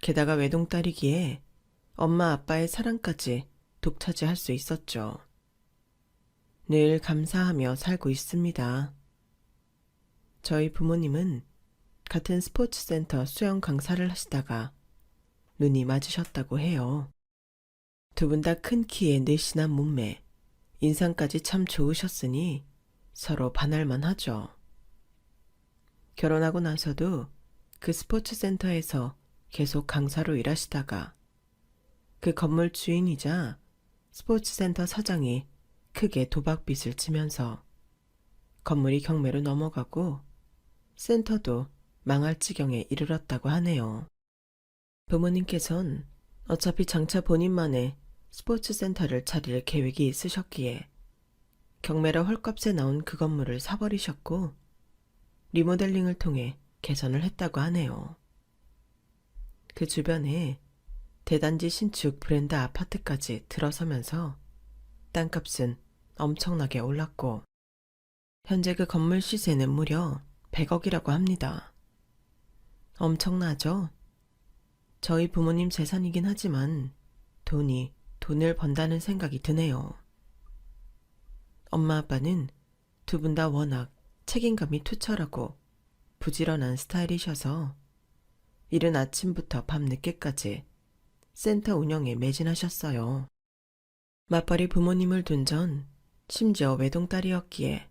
게다가 외동딸이기에 엄마 아빠의 사랑까지 독차지할 수 있었죠. 늘 감사하며 살고 있습니다. 저희 부모님은 같은 스포츠센터 수영 강사를 하시다가 눈이 맞으셨다고 해요. 두 분 다 큰 키에 늘씬한 몸매, 인상까지 참 좋으셨으니 서로 반할만 하죠. 결혼하고 나서도 그 스포츠센터에서 계속 강사로 일하시다가 그 건물 주인이자 스포츠센터 사장이 크게 도박빚을 지면서 건물이 경매로 넘어가고 센터도 망할 지경에 이르렀다고 하네요. 부모님께선 어차피 장차 본인만의 스포츠센터를 차릴 계획이 있으셨기에 경매로 헐값에 나온 그 건물을 사버리셨고 리모델링을 통해 개선을 했다고 하네요. 그 주변에 대단지 신축 브랜드 아파트까지 들어서면서 땅값은 엄청나게 올랐고 현재 그 건물 시세는 무려 100억이라고 합니다. 엄청나죠? 저희 부모님 재산이긴 하지만 돈이 돈을 번다는 생각이 드네요. 엄마 아빠는 두 분 다 워낙 책임감이 투철하고 부지런한 스타일이셔서 이른 아침부터 밤 늦게까지 센터 운영에 매진하셨어요. 맞벌이 부모님을 둔 전 심지어 외동딸이었기에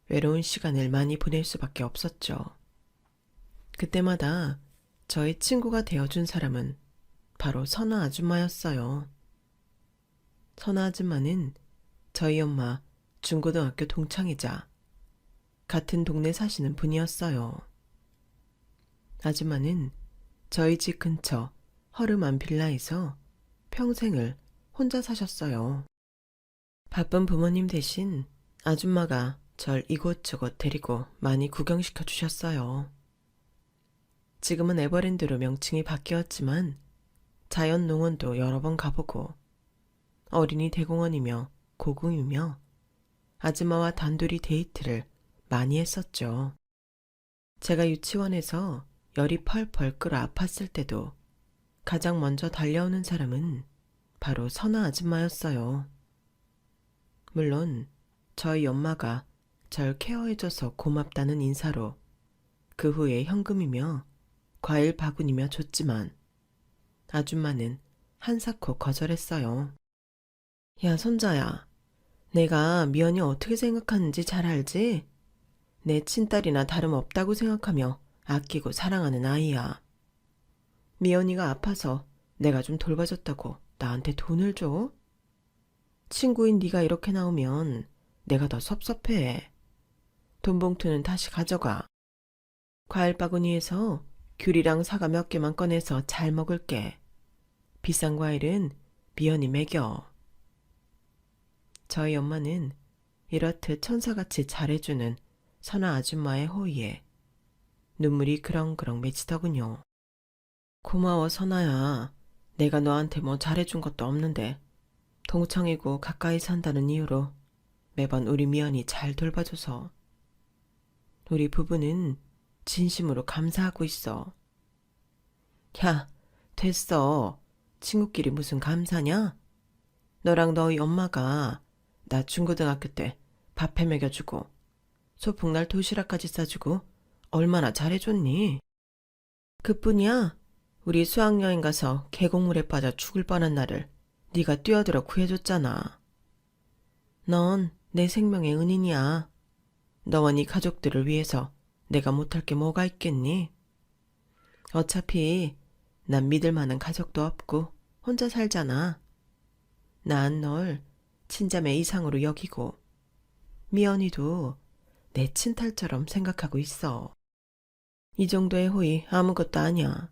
외로운 시간을 많이 보낼 수밖에 없었죠. 그때마다 저의 친구가 되어준 사람은 바로 선아 아줌마였어요. 선아 아줌마는 저희 엄마 중고등학교 동창이자 같은 동네 사시는 분이었어요. 아줌마는 저희 집 근처 허름한 빌라에서 평생을 혼자 사셨어요. 바쁜 부모님 대신 아줌마가 절 이곳저곳 데리고 많이 구경시켜 주셨어요. 지금은 에버랜드로 명칭이 바뀌었지만 자연농원도 여러 번 가보고 어린이 대공원이며 고궁이며 아줌마와 단둘이 데이트를 많이 했었죠. 제가 유치원에서 열이 펄펄 끓어 아팠을 때도 가장 먼저 달려오는 사람은 바로 선아 아줌마였어요. 물론 저희 엄마가 절 케어해줘서 고맙다는 인사로 그 후에 현금이며 과일 바구니며 줬지만 아줌마는 한사코 거절했어요. 야, 손자야. 내가 미연이 어떻게 생각하는지 잘 알지? 내 친딸이나 다름없다고 생각하며 아끼고 사랑하는 아이야. 미연이가 아파서 내가 좀 돌봐줬다고 나한테 돈을 줘? 친구인 네가 이렇게 나오면 내가 더 섭섭해. 돈 봉투는 다시 가져가. 과일 바구니에서 귤이랑 사과 몇 개만 꺼내서 잘 먹을게. 비싼 과일은 미연이 먹여. 저희 엄마는 이렇듯 천사같이 잘해주는 선아 아줌마의 호의에 눈물이 그렁그렁 맺히더군요. 고마워, 선아야. 내가 너한테 뭐 잘해준 것도 없는데 동창이고 가까이 산다는 이유로 매번 우리 미연이 잘 돌봐줘서 우리 부부는 진심으로 감사하고 있어. 야, 됐어. 친구끼리 무슨 감사냐? 너랑 너희 엄마가 나 중고등학교 때 밥 해 먹여주고 소풍날 도시락까지 싸주고 얼마나 잘해줬니? 그뿐이야. 우리 수학여행 가서 계곡물에 빠져 죽을 뻔한 나를 네가 뛰어들어 구해줬잖아. 넌 내 생명의 은인이야. 너와 네 가족들을 위해서 내가 못할 게 뭐가 있겠니? 어차피 난 믿을 만한 가족도 없고 혼자 살잖아. 난 널 친자매 이상으로 여기고 미연이도 내 친딸처럼 생각하고 있어. 이 정도의 호의 아무것도 아니야.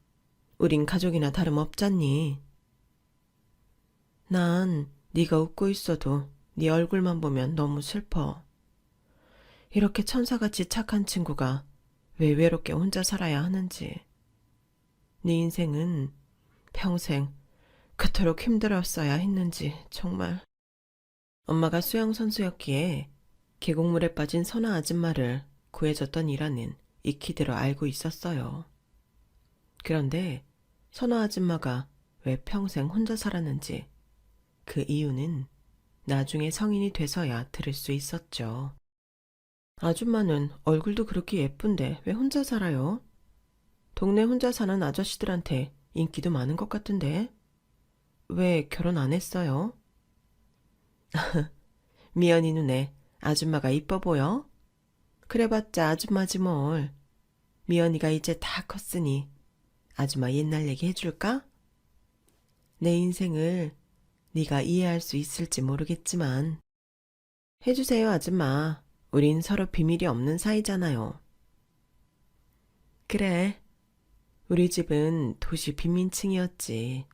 우린 가족이나 다름없잖니. 난 네가 웃고 있어도 네 얼굴만 보면 너무 슬퍼. 이렇게 천사같이 착한 친구가 왜 외롭게 혼자 살아야 하는지. 네 인생은 평생 그토록 힘들었어야 했는지 정말. 엄마가 수영선수였기에 계곡물에 빠진 선아 아줌마를 구해줬던 일화는 익히들어 알고 있었어요. 그런데 선아 아줌마가 왜 평생 혼자 살았는지 그 이유는 나중에 성인이 돼서야 들을 수 있었죠. 아줌마는 얼굴도 그렇게 예쁜데 왜 혼자 살아요? 동네 혼자 사는 아저씨들한테 인기도 많은 것 같은데 왜 결혼 안 했어요? 미연이 눈에 아줌마가 이뻐 보여? 그래봤자 아줌마지 뭘. 미연이가 이제 다 컸으니 아줌마 옛날 얘기 해줄까? 내 인생을 네가 이해할 수 있을지 모르겠지만 해주세요, 아줌마. 우린 서로 비밀이 없는 사이잖아요. 그래. 우리 집은 도시 빈민층이었지.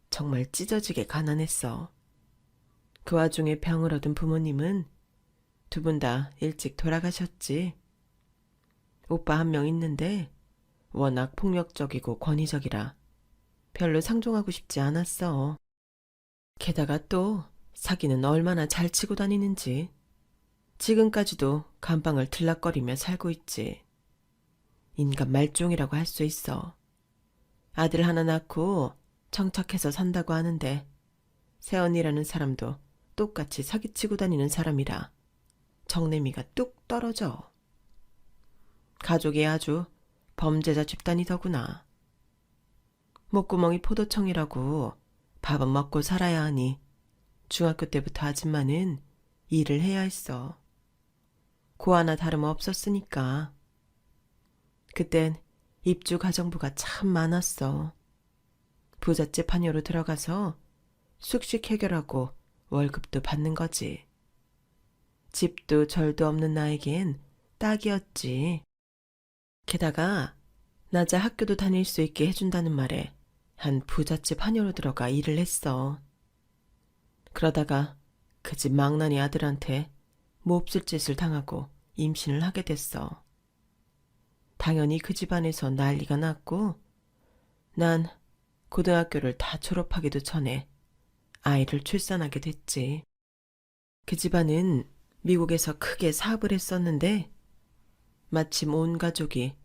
정말 찢어지게 가난했어. 그 와중에 병을 얻은 부모님은 두 분 다 일찍 돌아가셨지. 오빠 한 명 있는데 워낙 폭력적이고 권위적이라 별로 상종하고 싶지 않았어. 게다가 또 사기는 얼마나 잘 치고 다니는지. 지금까지도 감방을 들락거리며 살고 있지. 인간 말종이라고 할 수 있어. 아들 하나 낳고 정착해서 산다고 하는데 세연이라는 사람도 똑같이 사기치고 다니는 사람이라 정내미가 뚝 떨어져. 가족이 아주 범죄자 집단이더구나. 목구멍이 포도청이라고 밥은 먹고 살아야 하니 중학교 때부터 아줌마는 일을 해야 했어. 고 하나 다름없었으니까. 그땐 입주 가정부가 참 많았어. 부잣집 파녀로 들어가서 쑥씩 해결하고 월급도 받는 거지. 집도 절도 없는 나에겐 딱이었지. 게다가 낮에 학교도 다닐 수 있게 해준다는 말에 한 부잣집 하녀로 들어가 일을 했어. 그러다가 그 집 망나니 아들한테 몹쓸 짓을 당하고 임신을 하게 됐어. 당연히 그 집안에서 난리가 났고 난 고등학교를 다 졸업하기도 전에 아이를 출산하게 됐지. 그 집안은 미국에서 크게 사업을 했었는데 마침 온 가족이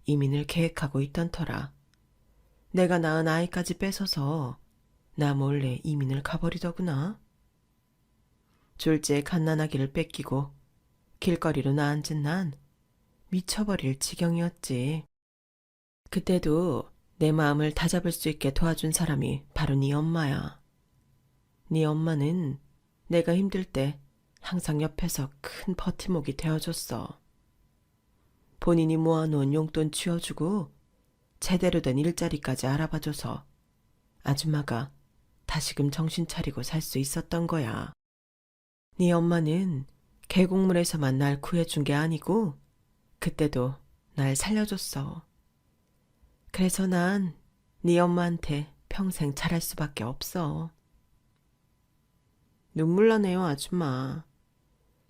이민을 계획하고 있던 터라 내가 낳은 아이까지 뺏어서 나 몰래 이민을 가버리더구나. 졸지에 갓난아기를 뺏기고 길거리로 나앉은 난 미쳐버릴 지경이었지. 그때도 내 마음을 다잡을 수 있게 도와준 사람이 바로 네 엄마야. 네 엄마는 내가 힘들 때 항상 옆에서 큰 버팀목이 되어줬어. 본인이 모아놓은 용돈 쥐어주고 제대로 된 일자리까지 알아봐줘서 아줌마가 다시금 정신 차리고 살 수 있었던 거야. 네 엄마는 계곡물에서만 날 구해준 게 아니고 그때도 날 살려줬어. 그래서 난 네 엄마한테 평생 잘할 수밖에 없어. 눈물 나네요, 아줌마.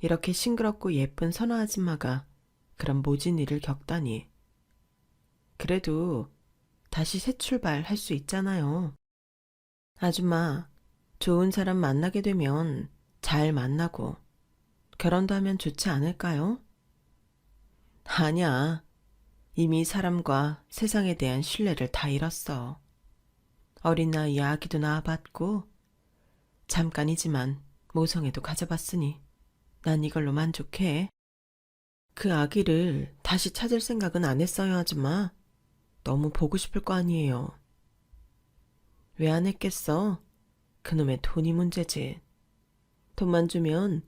이렇게 싱그럽고 예쁜 선아 아줌마가 그런 모진 일을 겪다니. 그래도 다시 새 출발할 수 있잖아요. 아줌마, 좋은 사람 만나게 되면 잘 만나고 결혼도 하면 좋지 않을까요? 아니야. 이미 사람과 세상에 대한 신뢰를 다 잃었어. 어린 나이에 아기도 낳아봤고 잠깐이지만 모성애도 가져봤으니 난 이걸로 만족해. 그 아기를 다시 찾을 생각은 안 했어요, 아줌마. 너무 보고 싶을 거 아니에요. 왜 안 했겠어? 그놈의 돈이 문제지. 돈만 주면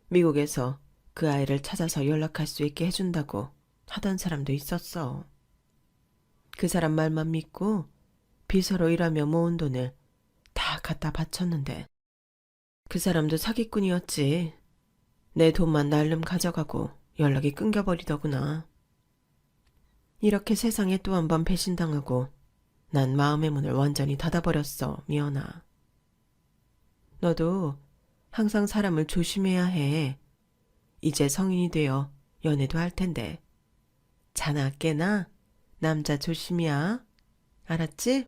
미국에서 그 아이를 찾아서 연락할 수 있게 해준다고 하던 사람도 있었어. 그 사람 말만 믿고 비서로 일하며 모은 돈을 다 갖다 바쳤는데 그 사람도 사기꾼이었지. 내 돈만 날름 가져가고 연락이 끊겨버리더구나. 이렇게 세상에 또 한 번 배신당하고 난 마음의 문을 완전히 닫아버렸어, 미연아. 너도 항상 사람을 조심해야 해. 이제 성인이 되어 연애도 할 텐데. 자나 깨나 남자 조심이야. 알았지?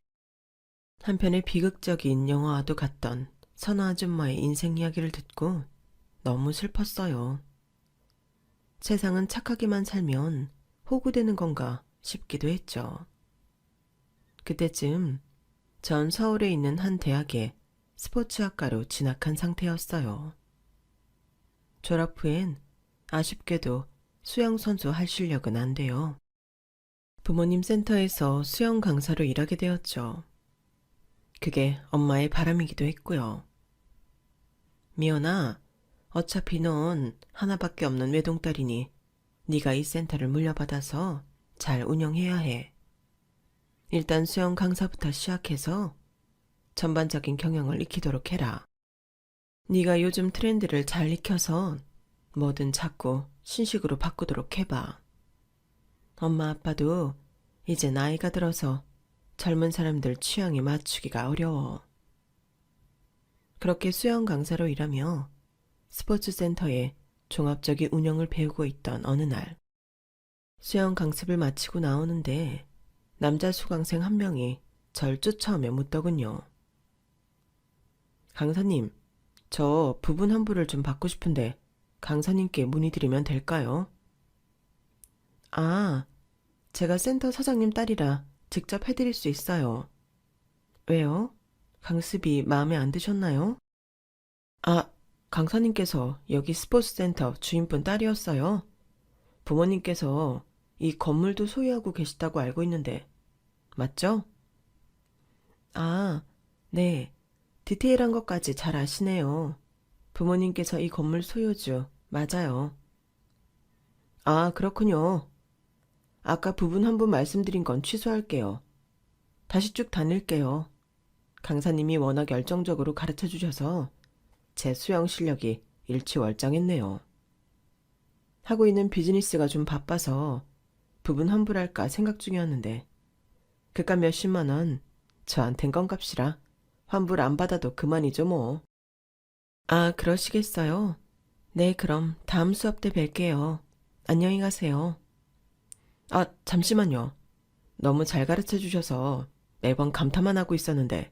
한편의 비극적인 영화와도 같던 선아 아줌마의 인생 이야기를 듣고 너무 슬펐어요. 세상은 착하게만 살면 호구되는 건가 싶기도 했죠. 그때쯤 전 서울에 있는 한 대학에 스포츠학과로 진학한 상태였어요. 졸업 후엔 아쉽게도 수영선수 할 실력은 안 돼요. 부모님 센터에서 수영 강사로 일하게 되었죠. 그게 엄마의 바람이기도 했고요. 미연아, 어차피 넌 하나밖에 없는 외동딸이니 네가 이 센터를 물려받아서 잘 운영해야 해. 일단 수영 강사부터 시작해서 전반적인 경영을 익히도록 해라. 네가 요즘 트렌드를 잘 익혀서 뭐든 자꾸 신식으로 바꾸도록 해봐. 엄마 아빠도 이제 나이가 들어서 젊은 사람들 취향에 맞추기가 어려워. 그렇게 수영 강사로 일하며 스포츠센터의 종합적인 운영을 배우고 있던 어느 날 수영 강습을 마치고 나오는데 남자 수강생 한 명이 절 쫓아오며 묻더군요. 강사님, 저 부분 환불을 좀 받고 싶은데 강사님께 문의드리면 될까요? 아, 제가 센터 사장님 딸이라 직접 해드릴 수 있어요. 왜요? 강습이 마음에 안 드셨나요? 아, 강사님께서 여기 스포츠센터 주인분 딸이었어요. 부모님께서 이 건물도 소유하고 계시다고 알고 있는데, 맞죠? 아, 네. 디테일한 것까지 잘 아시네요. 부모님께서 이 건물 소유주, 맞아요. 아, 그렇군요. 아까 부분 한 분 말씀드린 건 취소할게요. 다시 쭉 다닐게요. 강사님이 워낙 열정적으로 가르쳐 주셔서 제 수영 실력이 일취월장했네요. 하고 있는 비즈니스가 좀 바빠서 부분 환불할까 생각 중이었는데 그깟 몇십만 원 저한텐 껌값이라 환불 안 받아도 그만이죠 뭐. 아, 그러시겠어요? 네, 그럼 다음 수업 때 뵐게요. 안녕히 가세요. 아, 잠시만요. 너무 잘 가르쳐 주셔서 매번 감탄만 하고 있었는데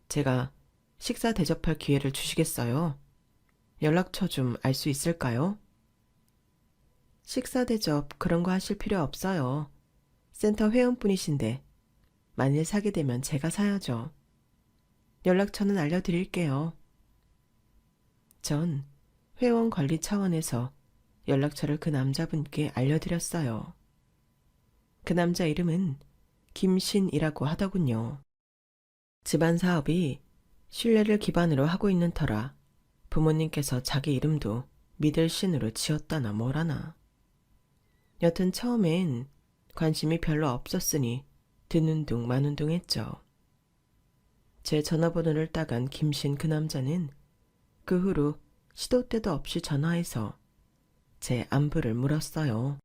제가 식사 대접할 기회를 주시겠어요? 연락처 좀 알 수 있을까요? 식사 대접 그런 거 하실 필요 없어요. 센터 회원분이신데 만일 사게 되면 제가 사야죠. 연락처는 알려드릴게요. 전 회원 관리 차원에서 연락처를 그 남자분께 알려드렸어요. 그 남자 이름은 김신이라고 하더군요. 집안 사업이 신뢰를 기반으로 하고 있는 터라 부모님께서 자기 이름도 믿을 신으로 지었다나 뭐라나. 여튼 처음엔 관심이 별로 없었으니 듣는 둥 마는 둥 했죠. 제 전화번호를 따간 김신 그 남자는 그 후로 시도 때도 없이 전화해서 제 안부를 물었어요.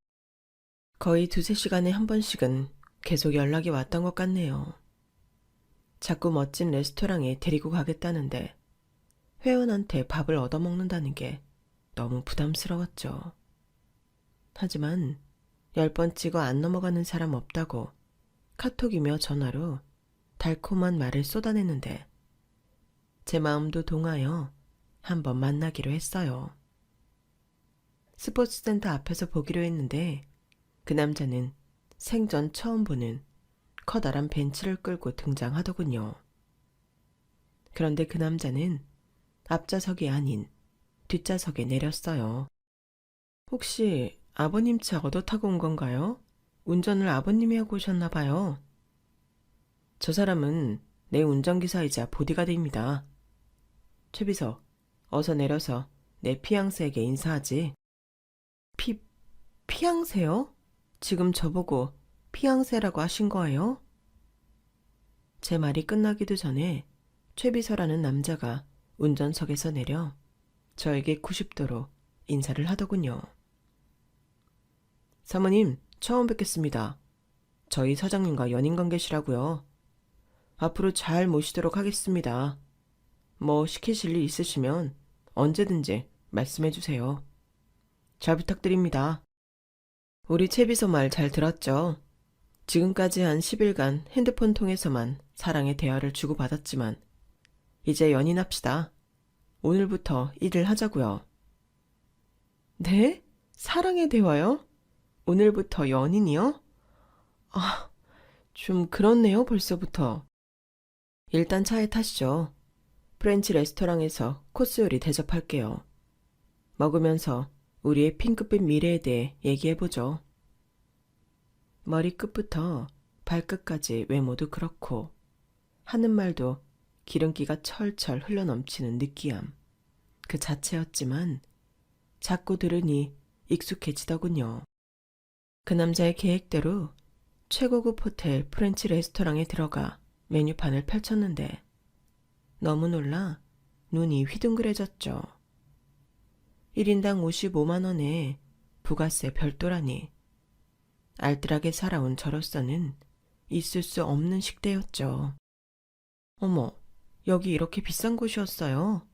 거의 두세 시간에 한 번씩은 계속 연락이 왔던 것 같네요. 자꾸 멋진 레스토랑에 데리고 가겠다는데 회원한테 밥을 얻어먹는다는 게 너무 부담스러웠죠. 하지만 10번 찍어 안 넘어가는 사람 없다고 카톡이며 전화로 달콤한 말을 쏟아내는데 제 마음도 동하여 한번 만나기로 했어요. 스포츠센터 앞에서 보기로 했는데 그 남자는 생전 처음 보는 커다란 벤츠를 끌고 등장하더군요. 그런데 그 남자는 앞좌석이 아닌 뒷좌석에 내렸어요. 혹시 아버님 차 얻어 타고 온 건가요? 운전을 아버님이 하고 오셨나 봐요. 저 사람은 내 운전기사이자 보디가드입니다. 최 비서, 어서 내려서 내 피앙새에게 인사하지. 피앙새요? 지금 저보고 피앙새라고 하신 거예요? 제 말이 끝나기도 전에 최 비서라는 남자가 운전석에서 내려 저에게 90도로 인사를 하더군요. 사모님, 처음 뵙겠습니다. 저희 사장님과 연인관계시라고요. 앞으로 잘 모시도록 하겠습니다. 뭐 시키실 일 있으시면 언제든지 말씀해 주세요. 잘 부탁드립니다. 우리 최 비서 말 잘 들었죠? 지금까지 한 10일간 핸드폰 통해서만 사랑의 대화를 주고받았지만 이제 연인합시다. 오늘부터 일을 하자고요. 네? 사랑의 대화요? 오늘부터 연인이요? 아, 좀 그렇네요, 벌써부터. 일단 차에 타시죠. 프렌치 레스토랑에서 코스 요리 대접할게요. 먹으면서 우리의 핑크빛 미래에 대해 얘기해보죠. 머리끝부터 발끝까지 외모도 그렇고 하는 말도 기름기가 철철 흘러넘치는 느끼함 그 자체였지만 자꾸 들으니 익숙해지더군요. 그 남자의 계획대로 최고급 호텔 프렌치 레스토랑에 들어가 메뉴판을 펼쳤는데 너무 놀라 눈이 휘둥그레졌죠. 1인당 55만 원에 부가세 별도라니. 알뜰하게 살아온 저로서는 있을 수 없는 식대였죠. 어머, 여기 이렇게 비싼 곳이었어요.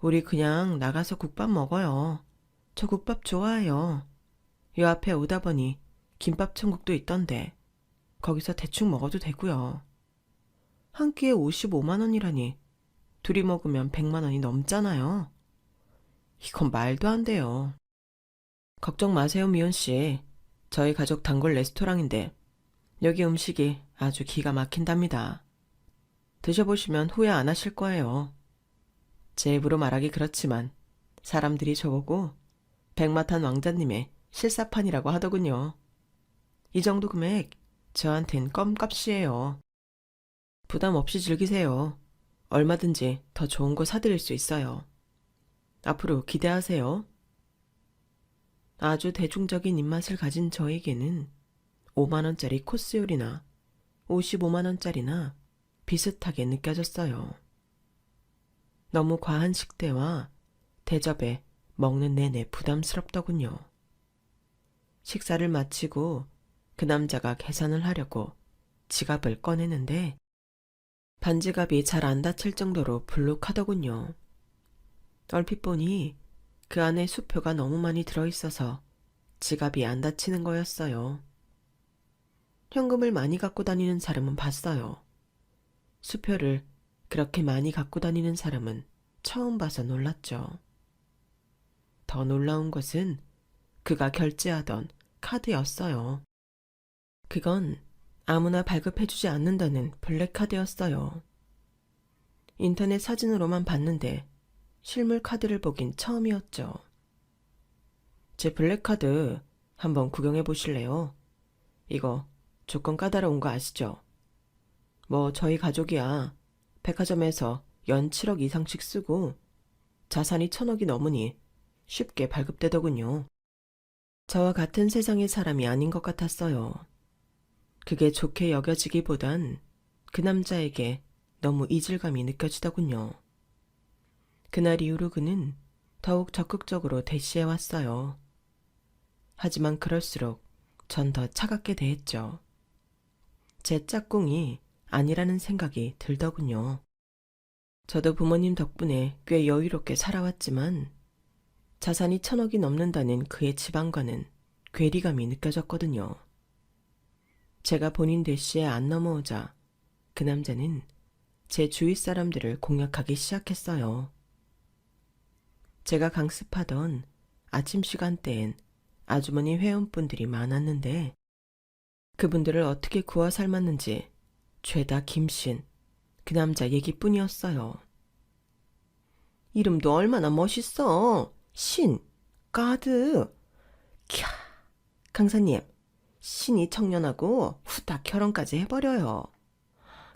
우리 그냥 나가서 국밥 먹어요. 저 국밥 좋아해요. 요 앞에 오다 보니 김밥 천국도 있던데 거기서 대충 먹어도 되고요. 한 끼에 55만 원이라니 둘이 먹으면 100만 원이 넘잖아요. 이건 말도 안 돼요. 걱정 마세요, 미연 씨. 저희 가족 단골 레스토랑인데 여기 음식이 아주 기가 막힌답니다. 드셔보시면 후회 안 하실 거예요. 제 입으로 말하기 그렇지만 사람들이 저보고 백마탄 왕자님의 실사판이라고 하더군요. 이 정도 금액 저한텐 껌값이에요. 부담 없이 즐기세요. 얼마든지 더 좋은 거 사드릴 수 있어요. 앞으로 기대하세요. 아주 대중적인 입맛을 가진 저에게는 5만원짜리 코스 요리나 55만원짜리나 비슷하게 느껴졌어요. 너무 과한 식대와 대접에 먹는 내내 부담스럽더군요. 식사를 마치고 그 남자가 계산을 하려고 지갑을 꺼내는데 반지갑이 잘 안 닫힐 정도로 불룩하더군요. 얼핏 보니 그 안에 수표가 너무 많이 들어있어서 지갑이 안 닫히는 거였어요. 현금을 많이 갖고 다니는 사람은 봤어요. 수표를 그렇게 많이 갖고 다니는 사람은 처음 봐서 놀랐죠. 더 놀라운 것은 그가 결제하던 카드였어요. 그건 아무나 발급해주지 않는다는 블랙카드였어요. 인터넷 사진으로만 봤는데 실물 카드를 보긴 처음이었죠. 제 블랙카드 한번 구경해 보실래요? 이거 조건 까다로운 거 아시죠? 뭐 저희 가족이야 백화점에서 연 7억 이상씩 쓰고 자산이 1,000억이 넘으니 쉽게 발급되더군요. 저와 같은 세상의 사람이 아닌 것 같았어요. 그게 좋게 여겨지기보단 그 남자에게 너무 이질감이 느껴지더군요. 그날 이후로 그는 더욱 적극적으로 대시해 왔어요. 하지만 그럴수록 전 더 차갑게 대했죠. 제 짝꿍이 아니라는 생각이 들더군요. 저도 부모님 덕분에 꽤 여유롭게 살아왔지만 자산이 1,000억이 넘는다는 그의 집안과는 괴리감이 느껴졌거든요. 제가 본인 대시에 안 넘어오자 그 남자는 제 주위 사람들을 공략하기 시작했어요. 제가 강습하던 아침 시간대엔 아주머니 회원분들이 많았는데 그분들을 어떻게 구워 삶았는지 죄다 김신, 그 남자 얘기뿐이었어요. 이름도 얼마나 멋있어. 신, 가드. 캬, 강사님, 신이 청년하고 후딱 결혼까지 해버려요.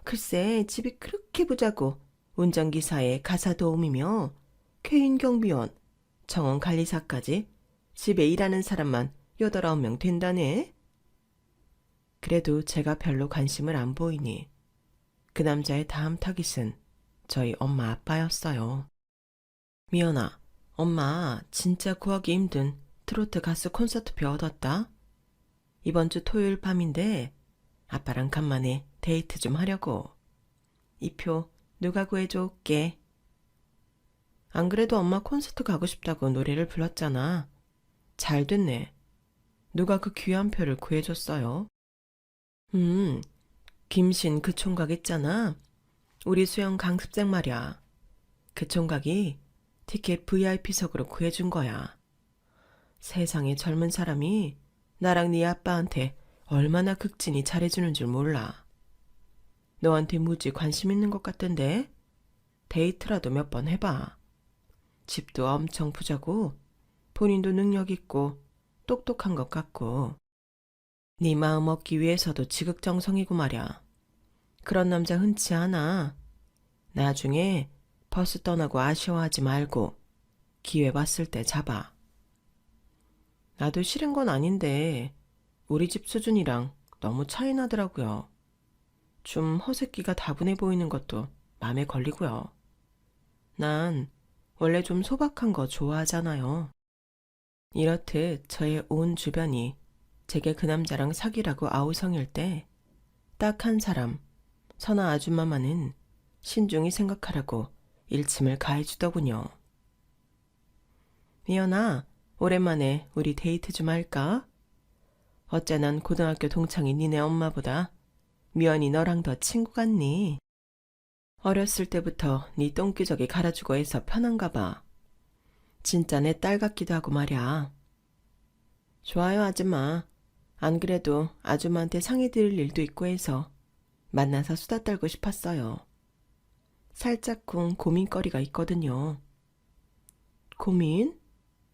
글쎄 집이 그렇게 부자고 운전기사에 가사 도우미며 쾌인 경비원, 정원 관리사까지 집에 일하는 사람만 8, 9명 된다네. 그래도 제가 별로 관심을 안 보이니 그 남자의 다음 타깃은 저희 엄마 아빠였어요. 미연아, 엄마 진짜 구하기 힘든 트로트 가수 콘서트표 얻었다. 이번 주 토요일 밤인데 아빠랑 간만에 데이트 좀 하려고. 이 표 누가 구해줄게. 안 그래도 엄마 콘서트 가고 싶다고 노래를 불렀잖아. 잘 됐네. 누가 그 귀한 표를 구해줬어요? 김신 그 총각 있잖아. 우리 수영 강습생 말이야. 그 총각이 티켓 VIP석으로 구해준 거야. 세상에 젊은 사람이 나랑 네 아빠한테 얼마나 극진히 잘해주는 줄 몰라. 너한테 무지 관심 있는 것 같던데 데이트라도 몇 번 해봐. 집도 엄청 부자고 본인도 능력 있고 똑똑한 것 같고 네 마음 얻기 위해서도 지극정성이고 말야. 그런 남자 흔치 않아. 나중에 버스 떠나고 아쉬워하지 말고 기회 봤을 때 잡아. 나도 싫은 건 아닌데 우리 집 수준이랑 너무 차이 나더라고요. 좀 허세끼가 다분해 보이는 것도 맘에 걸리고요. 난 원래 좀 소박한 거 좋아하잖아요. 이렇듯 저의 온 주변이 제게 그 남자랑 사귀라고 아우성일 때 딱 한 사람, 선아 아줌마만은 신중히 생각하라고 일침을 가해주더군요. 미연아, 오랜만에 우리 데이트 좀 할까? 어째 난 고등학교 동창인 니네 엄마보다 미연이 너랑 더 친구 같니? 어렸을 때부터 네 똥기저귀 갈아주고 해서 편한가 봐. 진짜 내 딸 같기도 하고 말이야. 좋아요, 아줌마. 안 그래도 아줌마한테 상의 드릴 일도 있고 해서 만나서 수다 떨고 싶었어요. 살짝쿵 고민거리가 있거든요. 고민?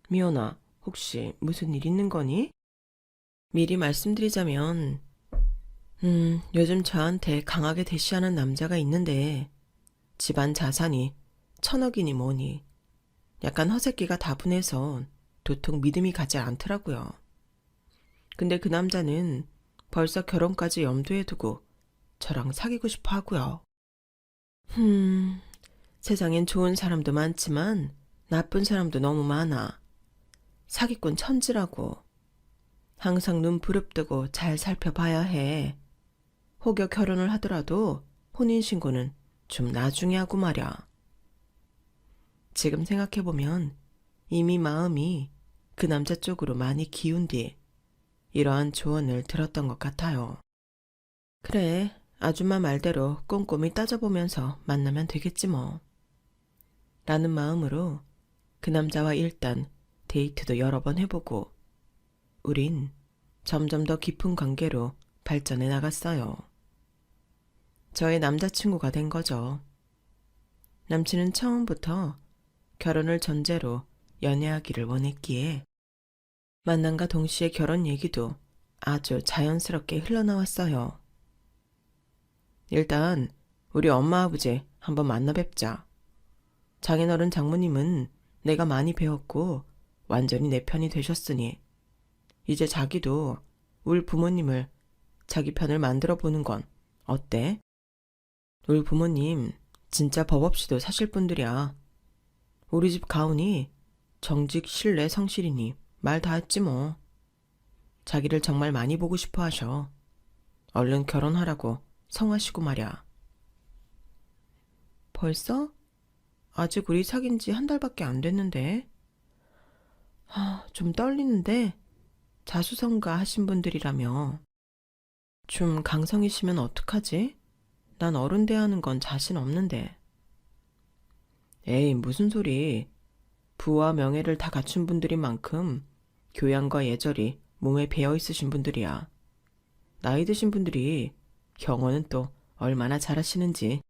미연아, 혹시 무슨 일 있는 거니? 미리 말씀드리자면 요즘 저한테 강하게 대시하는 남자가 있는데 집안 자산이 1,000억이니 뭐니 약간 허세끼가 다분해서 도통 믿음이 가지 않더라고요. 근데 그 남자는 벌써 결혼까지 염두에 두고 저랑 사귀고 싶어 하고요. 세상엔 좋은 사람도 많지만 나쁜 사람도 너무 많아. 사기꾼 천지라고. 항상 눈 부릅뜨고 잘 살펴봐야 해. 혹여 결혼을 하더라도 혼인신고는 좀 나중에 하고 말야. 지금 생각해보면 이미 마음이 그 남자 쪽으로 많이 기운 뒤 이러한 조언을 들었던 것 같아요. 그래, 아줌마 말대로 꼼꼼히 따져보면서 만나면 되겠지 뭐. 라는 마음으로 그 남자와 일단 데이트도 여러 번 해보고 우린 점점 더 깊은 관계로 발전해 나갔어요. 저의 남자친구가 된 거죠. 남친은 처음부터 결혼을 전제로 연애하기를 원했기에 만남과 동시에 결혼 얘기도 아주 자연스럽게 흘러나왔어요. 일단 우리 엄마 아버지 한번 만나 뵙자. 장인어른 장모님은 내가 많이 배웠고 완전히 내 편이 되셨으니 이제 자기도 우리 부모님을 자기 편을 만들어 보는 건 어때? 우리 부모님 진짜 법 없이도 사실 분들이야. 우리 집 가훈이 정직 신뢰 성실이니 말 다 했지 뭐. 자기를 정말 많이 보고 싶어 하셔. 얼른 결혼하라고 성하시고 말야. 벌써? 아직 우리 사귄 지 한 달밖에 안 됐는데. 좀 떨리는데 자수성가 하신 분들이라며. 좀 강성이시면 어떡하지? 난 어른 대하는 건 자신 없는데. 에이, 무슨 소리. 부와 명예를 다 갖춘 분들인 만큼 교양과 예절이 몸에 배어 있으신 분들이야. 나이 드신 분들이 영어는 또 얼마나 잘하시는지.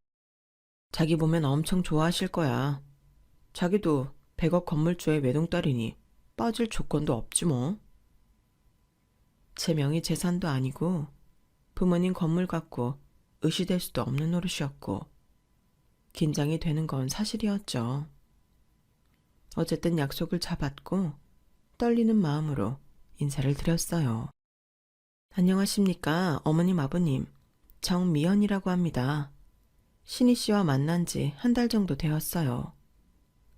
자기 보면 엄청 좋아하실 거야. 자기도 100억 건물주의 외동딸이니 빠질 조건도 없지 뭐. 제 명의 재산도 아니고 부모님 건물 갖고 의시될 수도 없는 노릇이었고 긴장이 되는 건 사실이었죠. 어쨌든 약속을 잡았고 떨리는 마음으로 인사를 드렸어요. 안녕하십니까, 어머님 아버님. 정미연이라고 합니다. 신희 씨와 만난 지 한 달 정도 되었어요.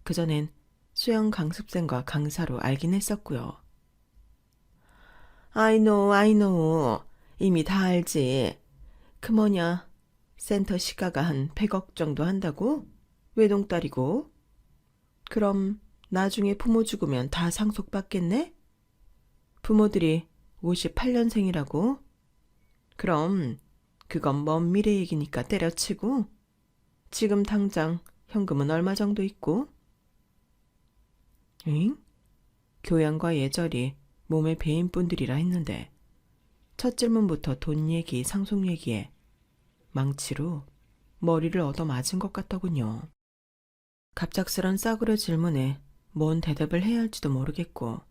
그전엔 수영 강습생과 강사로 알긴 했었고요. I know. 이미 다 알지. 그 뭐냐, 센터 시가가 한 100억 정도 한다고? 외동딸이고? 그럼 나중에 부모 죽으면 다 상속받겠네? 부모들이 58년생이라고? 그럼 그건 먼 미래 얘기니까 때려치고 지금 당장 현금은 얼마 정도 있고? 응? 교양과 예절이 몸에 배인 분들이라 했는데 첫 질문부터 돈 얘기, 상속 얘기에 망치로 머리를 얻어맞은 것 같더군요. 갑작스런 싸구려 질문에 뭔 대답을 해야 할지도 모르겠고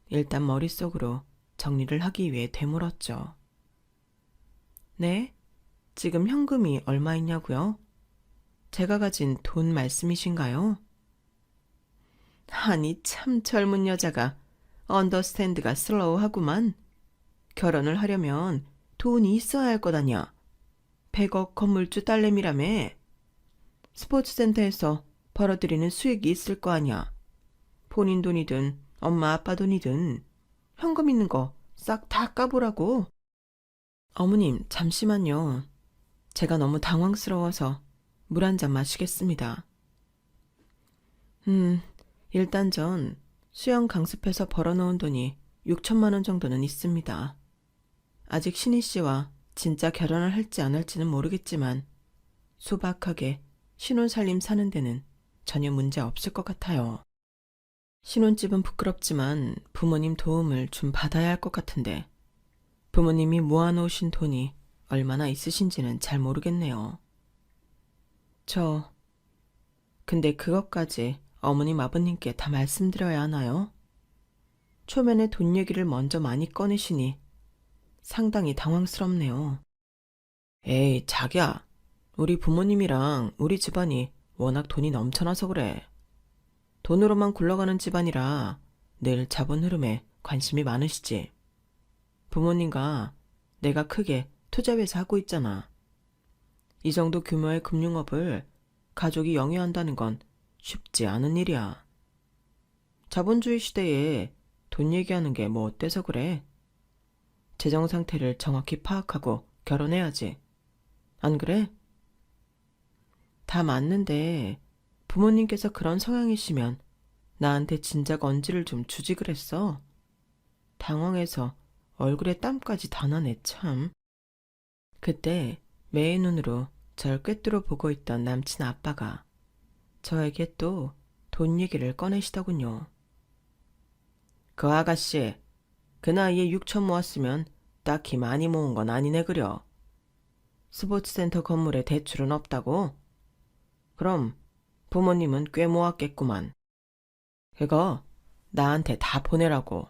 일단 머릿속으로 정리를 하기 위해 되물었죠. 네? 지금 현금이 얼마 있냐고요? 제가 가진 돈 말씀이신가요? 아니 참 젊은 여자가 언더스탠드가 슬로우하구만. 결혼을 하려면 돈이 있어야 할 것 아냐. 100억 건물주 딸내미라며. 스포츠센터에서 벌어들이는 수익이 있을 거 아냐. 본인 돈이든 엄마 아빠 돈이든 현금 있는 거 싹 다 까보라고. 어머님 잠시만요. 제가 너무 당황스러워서 물 한 잔 마시겠습니다. 일단 전 수영 강습해서 벌어놓은 돈이 6천만 원 정도는 있습니다. 아직 신희 씨와 진짜 결혼을 할지 안 할지는 모르겠지만 소박하게 신혼살림 사는 데는 전혀 문제 없을 것 같아요. 신혼집은 부끄럽지만 부모님 도움을 좀 받아야 할 것 같은데 부모님이 모아놓으신 돈이 얼마나 있으신지는 잘 모르겠네요. 근데 그것까지 어머님 아버님께 다 말씀드려야 하나요? 초면에 돈 얘기를 먼저 많이 꺼내시니 상당히 당황스럽네요. 에이, 자기야. 우리 부모님이랑 우리 집안이 워낙 돈이 넘쳐나서 그래. 돈으로만 굴러가는 집안이라 늘 자본 흐름에 관심이 많으시지. 부모님과 내가 크게 투자회사 하고 있잖아. 이 정도 규모의 금융업을 가족이 영위한다는 건 쉽지 않은 일이야. 자본주의 시대에 돈 얘기하는 게 뭐 어때서 그래? 재정 상태를 정확히 파악하고 결혼해야지. 안 그래? 다 맞는데 부모님께서 그런 성향이시면 나한테 진작 언지를 좀 주지 그랬어. 당황해서 얼굴에 땀까지 다 나네 참. 그때 매의 눈으로 절 꿰뚫어 보고 있던 남친 아빠가 저에게 또 돈 얘기를 꺼내시더군요. 그 아가씨, 그 나이에 6천 모았으면 딱히 많이 모은 건 아니네 그려. 스포츠센터 건물에 대출은 없다고? 그럼 부모님은 꽤 모았겠구만. 그거 나한테 다 보내라고.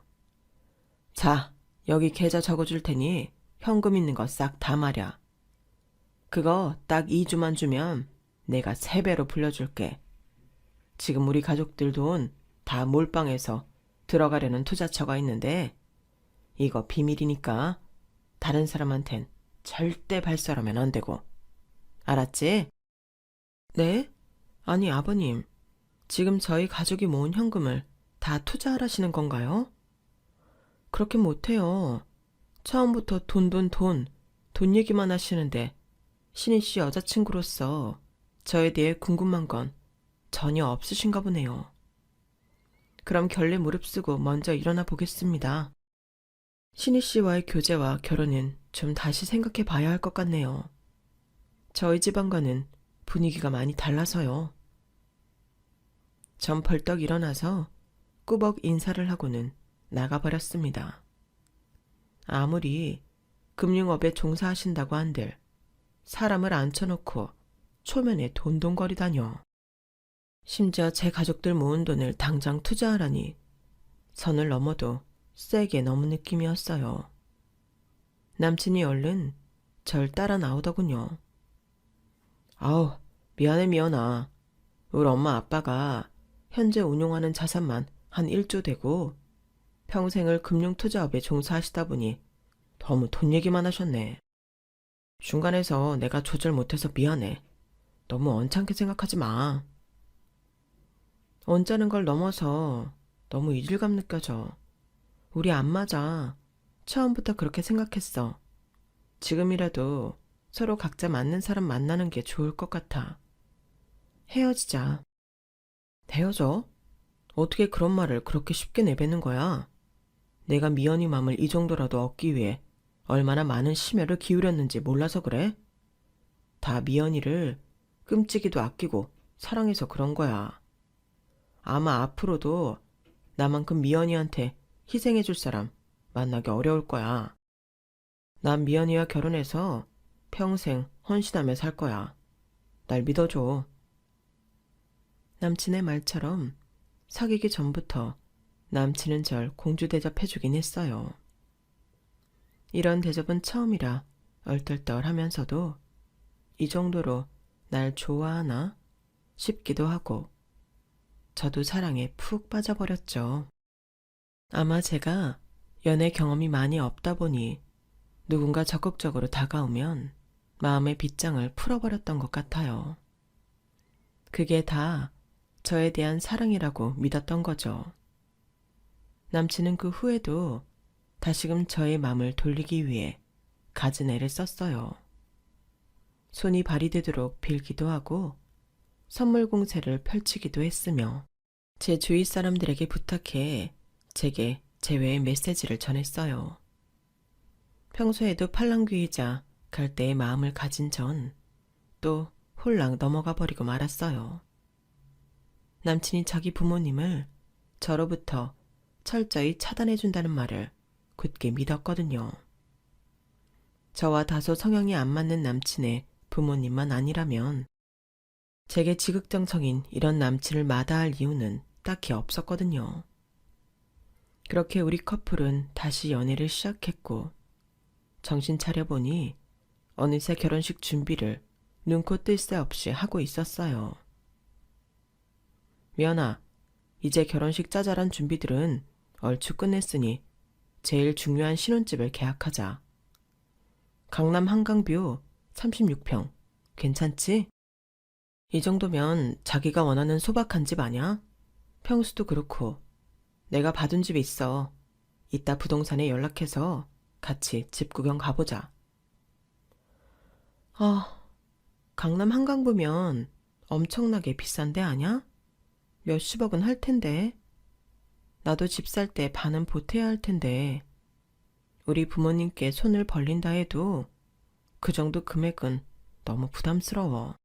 자, 여기 계좌 적어줄 테니 현금 있는 거 싹 다 말야. 그거 딱 2주만 주면 내가 3배로 불려줄게. 지금 우리 가족들 돈 다 몰빵해서 들어가려는 투자처가 있는데 이거 비밀이니까 다른 사람한텐 절대 발설하면 안 되고. 알았지? 네? 아니 아버님, 지금 저희 가족이 모은 현금을 다 투자하라시는 건가요? 그렇게 못해요. 처음부터 돈 얘기만 하시는데 신희 씨 여자친구로서 저에 대해 궁금한 건 전혀 없으신가 보네요. 그럼 결례 무릅쓰고 먼저 일어나 보겠습니다. 신희 씨와의 교제와 결혼은 좀 다시 생각해 봐야 할 것 같네요. 저희 집안과는 분위기가 많이 달라서요. 전 벌떡 일어나서 꾸벅 인사를 하고는 나가버렸습니다. 아무리 금융업에 종사하신다고 한들 사람을 앉혀놓고 초면에 돈돈거리다뇨. 심지어 제 가족들 모은 돈을 당장 투자하라니 선을 넘어도 세게 넘은 느낌이었어요. 남친이 얼른 절 따라 나오더군요. 아우, 미안해 미연아. 우리 엄마 아빠가 현재 운용하는 자산만 한 1조 되고 평생을 금융투자업에 종사하시다 보니 너무 돈 얘기만 하셨네. 중간에서 내가 조절 못해서 미안해. 너무 언짢게 생각하지 마. 언짢은 걸 넘어서 너무 이질감 느껴져. 우리 안 맞아. 처음부터 그렇게 생각했어. 지금이라도 서로 각자 맞는 사람 만나는 게 좋을 것 같아. 헤어지자. 헤어져? 어떻게 그런 말을 그렇게 쉽게 내뱉는 거야? 내가 미연이 맘을 이 정도라도 얻기 위해 얼마나 많은 심혈을 기울였는지 몰라서 그래? 다 미연이를 끔찍이도 아끼고 사랑해서 그런 거야. 아마 앞으로도 나만큼 미연이한테 희생해줄 사람 만나기 어려울 거야. 난 미연이와 결혼해서 평생 헌신하며 살 거야. 날 믿어줘. 남친의 말처럼 사귀기 전부터 남친은 절 공주 대접해주긴 했어요. 이런 대접은 처음이라 얼떨떨하면서도 이 정도로 날 좋아하나 싶기도 하고 저도 사랑에 푹 빠져버렸죠. 아마 제가 연애 경험이 많이 없다 보니 누군가 적극적으로 다가오면 마음의 빗장을 풀어버렸던 것 같아요. 그게 다 저에 대한 사랑이라고 믿었던 거죠. 남친은 그 후에도 다시금 저의 마음을 돌리기 위해 갖은 애를 썼어요. 손이 발이 되도록 빌기도 하고 선물 공세를 펼치기도 했으며 제 주위 사람들에게 부탁해 제게 제외의 메시지를 전했어요. 평소에도 팔랑귀이자 갈대의 마음을 가진 전 또 홀랑 넘어가 버리고 말았어요. 남친이 자기 부모님을 저로부터 철저히 차단해준다는 말을 굳게 믿었거든요. 저와 다소 성향이 안 맞는 남친의 부모님만 아니라면 제게 지극정성인 이런 남친을 마다할 이유는 딱히 없었거든요. 그렇게 우리 커플은 다시 연애를 시작했고 정신 차려보니 어느새 결혼식 준비를 눈코 뜰 새 없이 하고 있었어요. 미연아, 이제 결혼식 짜잘한 준비들은 얼추 끝냈으니 제일 중요한 신혼집을 계약하자. 강남 한강뷰 36평. 괜찮지? 이 정도면 자기가 원하는 소박한 집 아냐? 평수도 그렇고 내가 봐둔 집이 있어. 이따 부동산에 연락해서 같이 집 구경 가보자. 아, 강남 한강뷰면 엄청나게 비싼 데 아냐? 몇십억은 할 텐데. 나도 집 살 때 반은 보태야 할 텐데. 우리 부모님께 손을 벌린다 해도 그 정도 금액은 너무 부담스러워.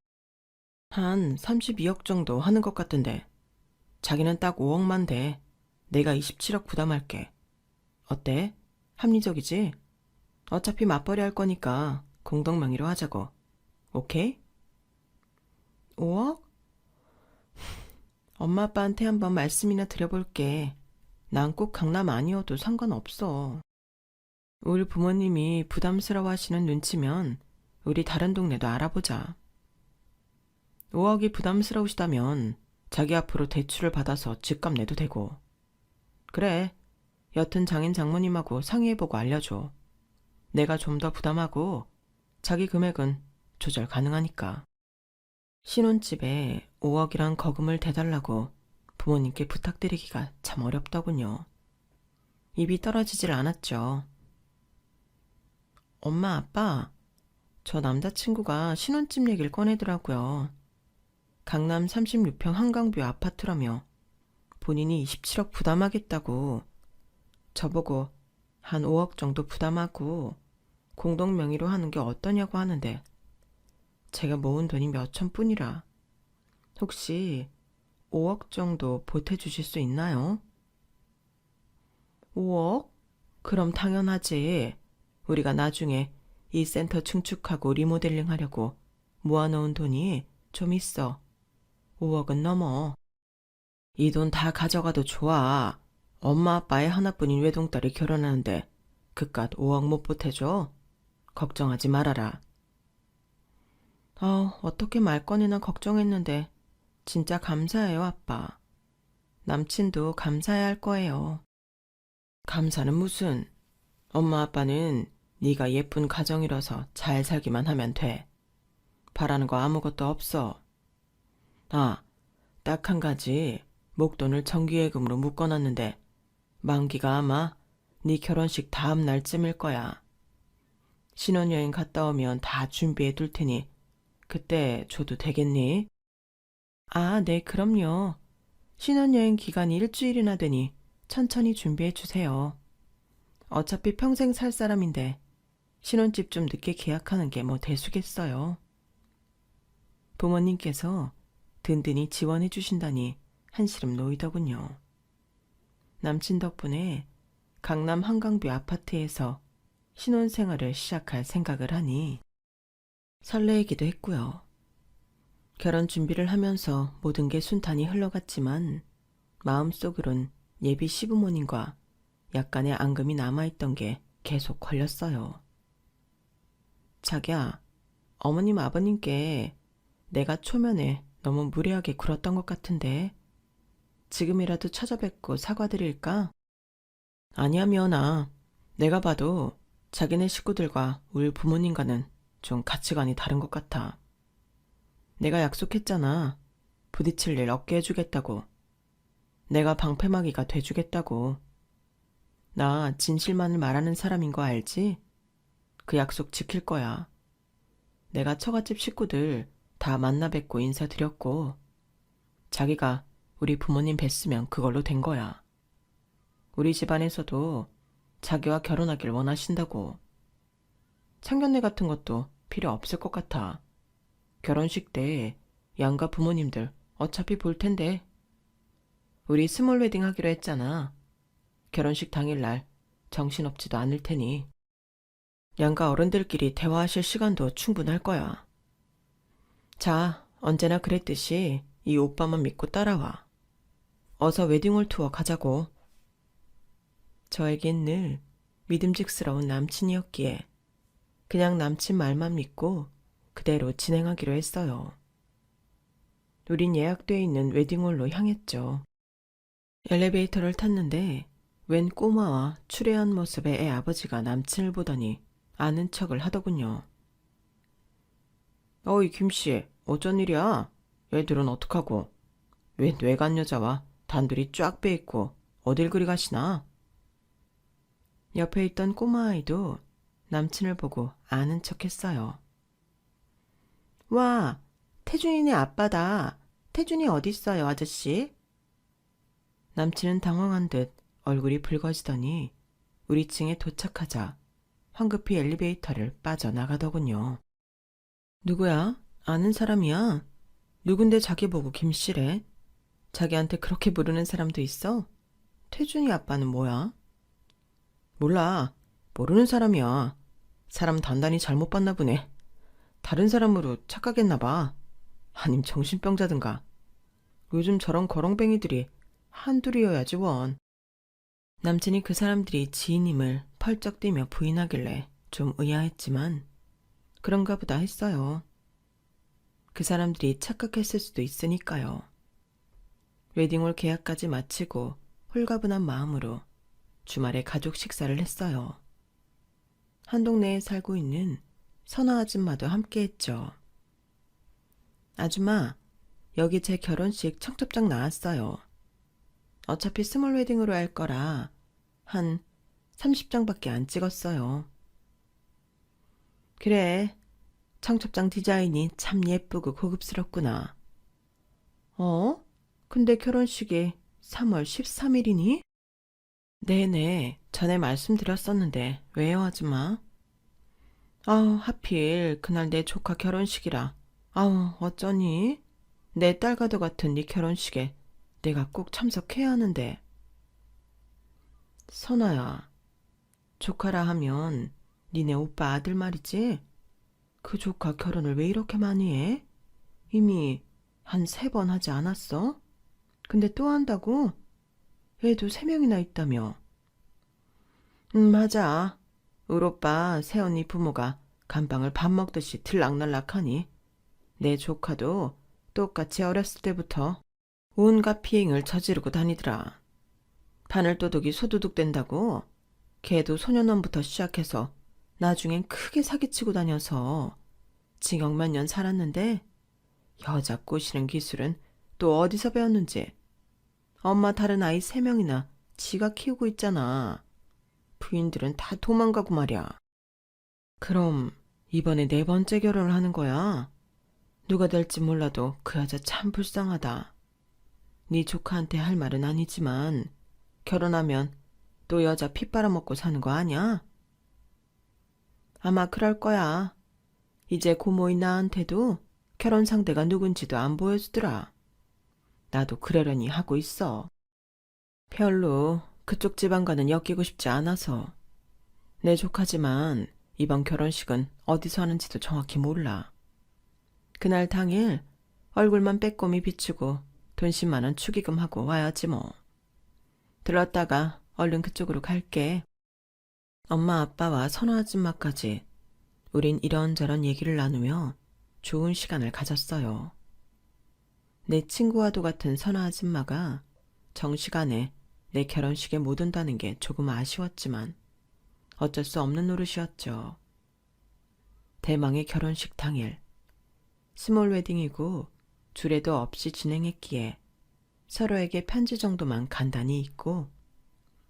한 32억 정도 하는 것 같던데. 자기는 딱 5억만 돼. 내가 27억 부담할게. 어때? 합리적이지? 어차피 맞벌이 할 거니까 공동 명의로 하자고. 오케이? 5억? 엄마 아빠한테 한번 말씀이나 드려볼게. 난 꼭 강남 아니어도 상관없어. 우리 부모님이 부담스러워 하시는 눈치면 우리 다른 동네도 알아보자. 5억이 부담스러우시다면 자기 앞으로 대출을 받아서 집값 내도 되고. 그래, 여튼 장인 장모님하고 상의해보고 알려줘. 내가 좀 더 부담하고 자기 금액은 조절 가능하니까. 신혼집에 5억이란 거금을 대달라고 부모님께 부탁드리기가 참 어렵더군요. 입이 떨어지질 않았죠. 엄마, 아빠, 저 남자친구가 신혼집 얘기를 꺼내더라고요. 강남 36평 한강뷰 아파트라며 본인이 27억 부담하겠다고. 저보고 한 5억 정도 부담하고 공동 명의로 하는 게 어떠냐고 하는데 제가 모은 돈이 몇천 뿐이라. 혹시 5억 정도 보태주실 수 있나요? 5억? 그럼 당연하지. 우리가 나중에 이 센터 증축하고 리모델링 하려고 모아놓은 돈이 좀 있어. 5억은 넘어. 이 돈 다 가져가도 좋아. 엄마 아빠의 하나뿐인 외동딸이 결혼하는데 그깟 5억 못 보태줘? 걱정하지 말아라. 어떻게 말 꺼내나 걱정했는데 진짜 감사해요, 아빠. 남친도 감사해야 할 거예요. 감사는 무슨. 엄마 아빠는 네가 예쁜 가정이라서 잘 살기만 하면 돼. 바라는 거 아무것도 없어. 아, 딱 한 가지 목돈을 정기예금으로 묶어놨는데 만기가 아마 네 결혼식 다음 날쯤일 거야. 신혼여행 갔다 오면 다 준비해 둘 테니 그때 줘도 되겠니? 아, 네, 그럼요. 신혼여행 기간이 일주일이나 되니 천천히 준비해 주세요. 어차피 평생 살 사람인데 신혼집 좀 늦게 계약하는 게 뭐 대수겠어요. 부모님께서 든든히 지원해 주신다니 한시름 놓이더군요. 남친 덕분에 강남 한강뷰 아파트에서 신혼생활을 시작할 생각을 하니 설레이기도 했고요. 결혼 준비를 하면서 모든 게 순탄히 흘러갔지만 마음속으론 예비 시부모님과 약간의 앙금이 남아있던 게 계속 걸렸어요. 자기야, 어머님 아버님께 내가 초면에 너무 무례하게 굴었던 것 같은데 지금이라도 찾아뵙고 사과드릴까? 아니야, 미연아. 내가 봐도 자기네 식구들과 우리 부모님과는 좀 가치관이 다른 것 같아. 내가 약속했잖아. 부딪힐 일 없게 해주겠다고. 내가 방패막이가 돼주겠다고. 나 진실만을 말하는 사람인 거 알지? 그 약속 지킬 거야. 내가 처갓집 식구들 다 만나 뵙고 인사드렸고 자기가 우리 부모님 뵀으면 그걸로 된 거야. 우리 집안에서도 자기와 결혼하길 원하신다고. 상견례 같은 것도 필요 없을 것 같아. 결혼식 때 양가 부모님들 어차피 볼 텐데. 우리 스몰 웨딩 하기로 했잖아. 결혼식 당일날 정신없지도 않을 테니. 양가 어른들끼리 대화하실 시간도 충분할 거야. 자, 언제나 그랬듯이 이 오빠만 믿고 따라와. 어서 웨딩홀 투어 가자고. 저에겐 늘 믿음직스러운 남친이었기에 그냥 남친 말만 믿고 그대로 진행하기로 했어요. 우린 예약돼 있는 웨딩홀로 향했죠. 엘리베이터를 탔는데 웬 꼬마와 추레한 모습의 애 아버지가 남친을 보더니 아는 척을 하더군요. 어이 김씨, 어쩐 일이야? 애들은 어떡하고? 웬 외간 여자와 단둘이 쫙 빼있고 어딜 그리 가시나? 옆에 있던 꼬마아이도 남친을 보고 아는 척 했어요. 와, 태준이네 아빠다. 태준이 어딨어요, 아저씨? 남친은 당황한 듯 얼굴이 붉어지더니 우리 층에 도착하자 황급히 엘리베이터를 빠져나가더군요. 누구야? 아는 사람이야? 누군데 자기 보고 김씨래? 자기한테 그렇게 부르는 사람도 있어? 태준이 아빠는 뭐야? 몰라. 모르는 사람이야. 사람 단단히 잘못 봤나 보네. 다른 사람으로 착각했나 봐. 아님 정신병자든가. 요즘 저런 거렁뱅이들이 한둘이어야지 원. 남친이 그 사람들이 지인임을 펄쩍 뛰며 부인하길래 좀 의아했지만 그런가 보다 했어요. 그 사람들이 착각했을 수도 있으니까요. 웨딩홀 계약까지 마치고 홀가분한 마음으로 주말에 가족 식사를 했어요. 한 동네에 살고 있는 선아 아줌마도 함께 했죠. 아줌마, 여기 제 결혼식 청첩장 나왔어요. 어차피 스몰 웨딩으로 할 거라 한 30장밖에 안 찍었어요. 그래, 청첩장 디자인이 참 예쁘고 고급스럽구나. 어? 근데 결혼식이 3월 13일이니? 네네, 전에 말씀드렸었는데 왜요, 아줌마? 아우, 하필 그날 내 조카 결혼식이라. 아우, 어쩌니? 내 딸과도 같은 네 결혼식에 내가 꼭 참석해야 하는데. 선아야, 조카라 하면 니네 오빠 아들 말이지? 그 조카 결혼을 왜 이렇게 많이 해? 이미 한 3번 하지 않았어? 근데 또 한다고? 애도 3명이나 있다며. 맞아. 울 오빠 새언니 부모가 감방을 밥 먹듯이 들락날락하니 내 조카도 똑같이 어렸을 때부터 온갖 피행을 저지르고 다니더라. 바늘도둑이 소도둑 된다고 걔도 소년원부터 시작해서 나중엔 크게 사기치고 다녀서 징역 몇 년 살았는데 여자 꼬시는 기술은 또 어디서 배웠는지. 엄마 다른 아이 3명이나 지가 키우고 있잖아. 부인들은 다 도망가고 말이야. 그럼 이번에 4번째 결혼을 하는 거야? 누가 될지 몰라도 그 여자 참 불쌍하다. 네 조카한테 할 말은 아니지만 결혼하면 또 여자 피 빨아먹고 사는 거 아니야? 아마 그럴 거야. 이제 고모인 나한테도 결혼 상대가 누군지도 안 보여주더라. 나도 그러려니 하고 있어. 별로 그쪽 집안과는 엮이고 싶지 않아서. 내 조카지만 이번 결혼식은 어디서 하는지도 정확히 몰라. 그날 당일 얼굴만 빼꼼히 비추고 돈 10만 원 축의금하고 와야지 뭐. 들렀다가 얼른 그쪽으로 갈게. 엄마 아빠와 선호 아줌마까지 우린 이런저런 얘기를 나누며 좋은 시간을 가졌어요. 내 친구와도 같은 선호 아줌마가 정시간에 내 결혼식에 못 온다는 게 조금 아쉬웠지만 어쩔 수 없는 노릇이었죠. 대망의 결혼식 당일 스몰 웨딩이고 주례도 없이 진행했기에 서로에게 편지 정도만 간단히 읽고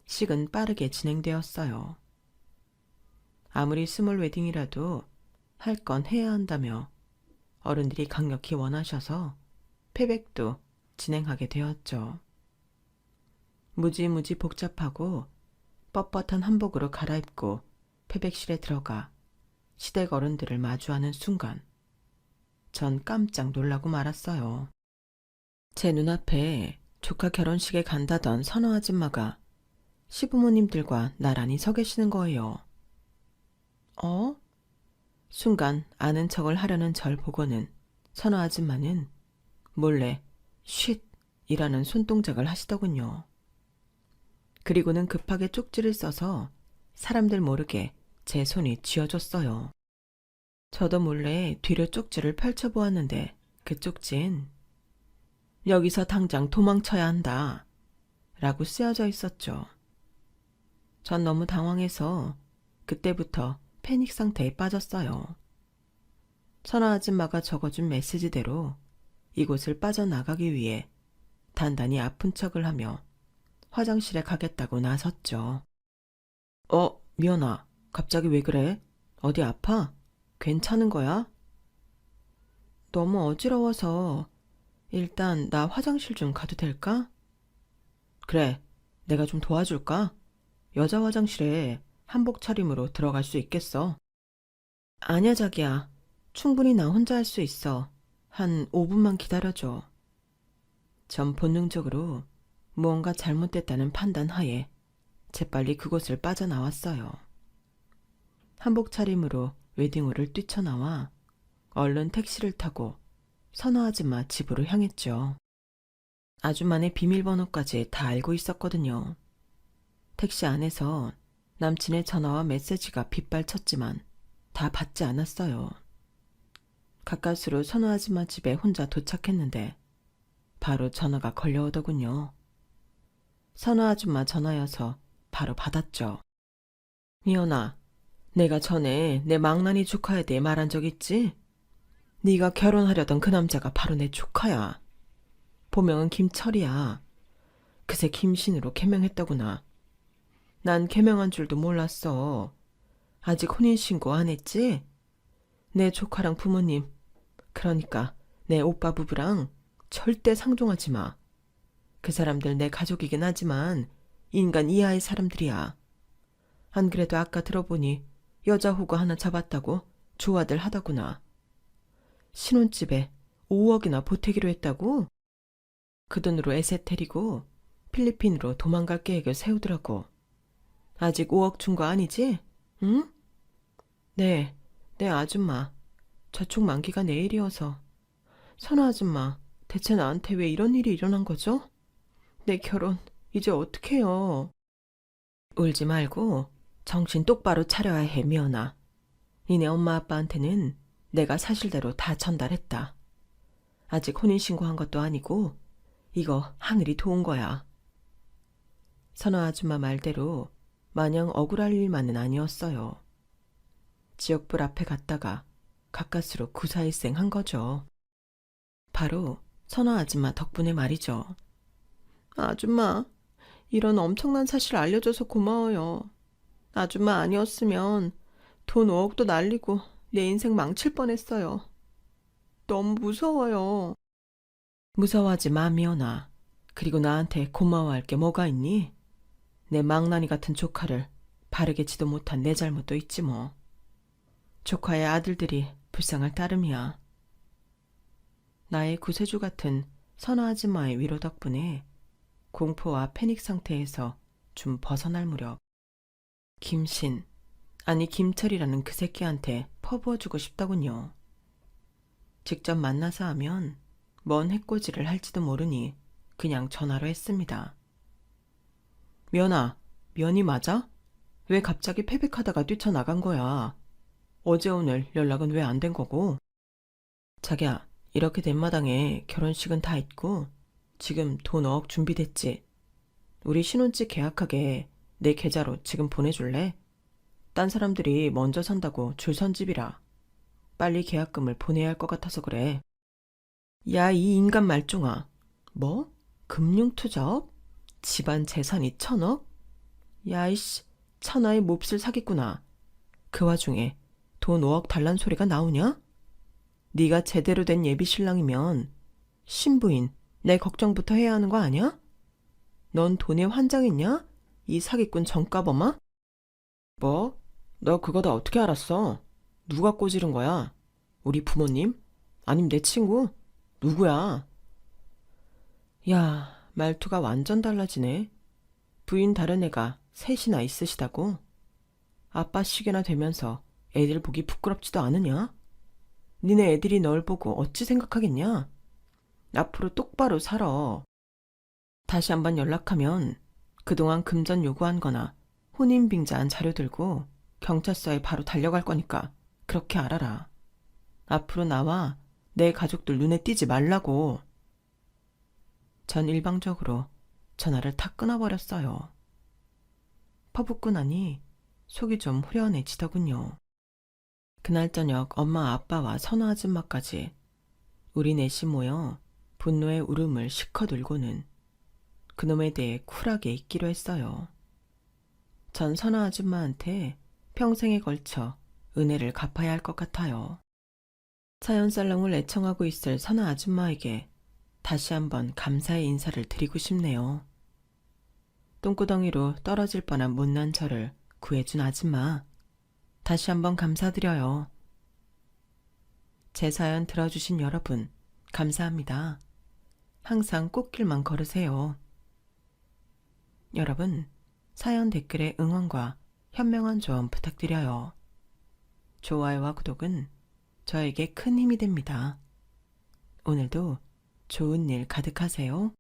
식은 빠르게 진행되었어요. 아무리 스몰 웨딩이라도 할 건 해야 한다며 어른들이 강력히 원하셔서 패백도 진행하게 되었죠. 무지무지 복잡하고 뻣뻣한 한복으로 갈아입고 패백실에 들어가 시댁 어른들을 마주하는 순간 전 깜짝 놀라고 말았어요. 제 눈앞에 조카 결혼식에 간다던 선호 아줌마가 시부모님들과 나란히 서 계시는 거예요. 어? 순간 아는 척을 하려는 절 보고는 선호 아줌마는 몰래 쉿이라는 손동작을 하시더군요. 그리고는 급하게 쪽지를 써서 사람들 모르게 제 손이 쥐어줬어요. 저도 몰래 뒤로 쪽지를 펼쳐보았는데 그 쪽지엔 여기서 당장 도망쳐야 한다 라고 쓰여져 있었죠. 전 너무 당황해서 그때부터 패닉 상태에 빠졌어요. 선아 아줌마가 적어준 메시지대로 이곳을 빠져나가기 위해 단단히 아픈 척을 하며 화장실에 가겠다고 나섰죠. 미연아, 갑자기 왜 그래? 어디 아파? 괜찮은 거야? 너무 어지러워서 일단 나 화장실 좀 가도 될까? 그래, 내가 좀 도와줄까? 여자 화장실에 한복 차림으로 들어갈 수 있겠어? 아니야, 자기야. 충분히 나 혼자 할 수 있어. 한 5분만 기다려줘. 전 본능적으로 무언가 잘못됐다는 판단 하에 재빨리 그곳을 빠져나왔어요. 한복 차림으로 웨딩홀을 뛰쳐나와 얼른 택시를 타고 선호 아줌마 집으로 향했죠. 아줌마네 비밀번호까지 다 알고 있었거든요. 택시 안에서 남친의 전화와 메시지가 빗발쳤지만 다 받지 않았어요. 가까스로 선호 아줌마 집에 혼자 도착했는데 바로 전화가 걸려오더군요. 선호 아줌마 전화여서 바로 받았죠. 미연아, 내가 전에 내 망나니 조카에 대해 말한 적 있지? 네가 결혼하려던 그 남자가 바로 내 조카야. 본명은 김철이야. 그새 김신으로 개명했더구나. 난 개명한 줄도 몰랐어. 아직 혼인신고 안 했지? 내 조카랑 부모님, 그러니까 내 오빠 부부랑 절대 상종하지 마. 그 사람들 내 가족이긴 하지만 인간 이하의 사람들이야. 안 그래도 아까 들어보니 여자 호구 하나 잡았다고 조화들 하더구나. 신혼집에 5억이나 보태기로 했다고? 그 돈으로 에세테리고 필리핀으로 도망갈 계획을 세우더라고. 아직 5억 준 거 아니지? 응? 네, 내 아줌마. 저축 만기가 내일이어서. 선아 아줌마, 대체 나한테 왜 이런 일이 일어난 거죠? 내 결혼 이제 어떡해요? 울지 말고 정신 똑바로 차려야 해, 미연아. 니네 엄마 아빠한테는 내가 사실대로 다 전달했다. 아직 혼인신고한 것도 아니고 이거 하늘이 도운 거야. 선아 아줌마 말대로 마냥 억울할 일만은 아니었어요. 지역불 앞에 갔다가 가까스로 구사일생한 거죠. 바로 선아 아줌마 덕분에 말이죠. 아줌마, 이런 엄청난 사실 알려줘서 고마워요. 아줌마 아니었으면 돈 5억도 날리고 내 인생 망칠 뻔했어요. 너무 무서워요. 무서워하지 마, 미연아. 그리고 나한테 고마워할 게 뭐가 있니? 내 망나니 같은 조카를 바르게 지도 못한 내 잘못도 있지 뭐. 조카의 아들들이 불쌍할 따름이야. 나의 구세주 같은 선아 아줌마의 위로 덕분에 공포와 패닉 상태에서 좀 벗어날 무렵 김신, 아니 김철이라는 그 새끼한테 퍼부어주고 싶더군요. 직접 만나서 하면 뭔 해코지를 할지도 모르니 그냥 전화로 했습니다. 면아, 면이 맞아? 왜 갑자기 패백하다가 뛰쳐나간 거야? 어제 오늘 연락은 왜 안 된 거고? 자기야, 이렇게 된 마당에 결혼식은 다 있고 지금 돈 5억 준비됐지? 우리 신혼집 계약하게 내 계좌로 지금 보내줄래? 딴 사람들이 먼저 산다고 줄 선 집이라. 빨리 계약금을 보내야 할 것 같아서 그래. 야, 이 인간 말종아. 뭐? 금융투자업? 집안 재산이 1,000억? 야이씨, 천하의 몹쓸 사기꾼아. 그 와중에 돈 5억 달란 소리가 나오냐? 네가 제대로 된 예비 신랑이면 신부인 내 걱정부터 해야 하는 거 아니야? 넌 돈에 환장했냐? 이 사기꾼 정가범아? 뭐? 너 그거 다 어떻게 알았어? 누가 꼬지른 거야? 우리 부모님? 아님 내 친구? 누구야? 야, 말투가 완전 달라지네. 부인 다른 애가 셋이나 있으시다고? 아빠 시계나 되면서 애들 보기 부끄럽지도 않으냐? 니네 애들이 널 보고 어찌 생각하겠냐? 앞으로 똑바로 살아. 다시 한번 연락하면 그동안 금전 요구한 거나 혼인빙자한 자료 들고 경찰서에 바로 달려갈 거니까 그렇게 알아라. 앞으로 나와 내 가족들 눈에 띄지 말라고. 전 일방적으로 전화를 탁 끊어버렸어요. 퍼붓고 나니 속이 좀 후련해지더군요. 그날 저녁 엄마 아빠와 선우 아줌마까지 우리 넷이 모여 분노의 울음을 실컷 울고는 그놈에 대해 쿨하게 있기로 했어요. 전 선우 아줌마한테 평생에 걸쳐 은혜를 갚아야 할 것 같아요. 사연살롱을 애청하고 있을 선우 아줌마에게 다시 한번 감사의 인사를 드리고 싶네요. 똥구덩이로 떨어질 뻔한 못난 저를 구해준 아줌마, 다시 한번 감사드려요. 제 사연 들어주신 여러분, 감사합니다. 항상 꽃길만 걸으세요. 여러분, 사연 댓글에 응원과 현명한 조언 부탁드려요. 좋아요와 구독은 저에게 큰 힘이 됩니다. 오늘도 좋은 일 가득하세요.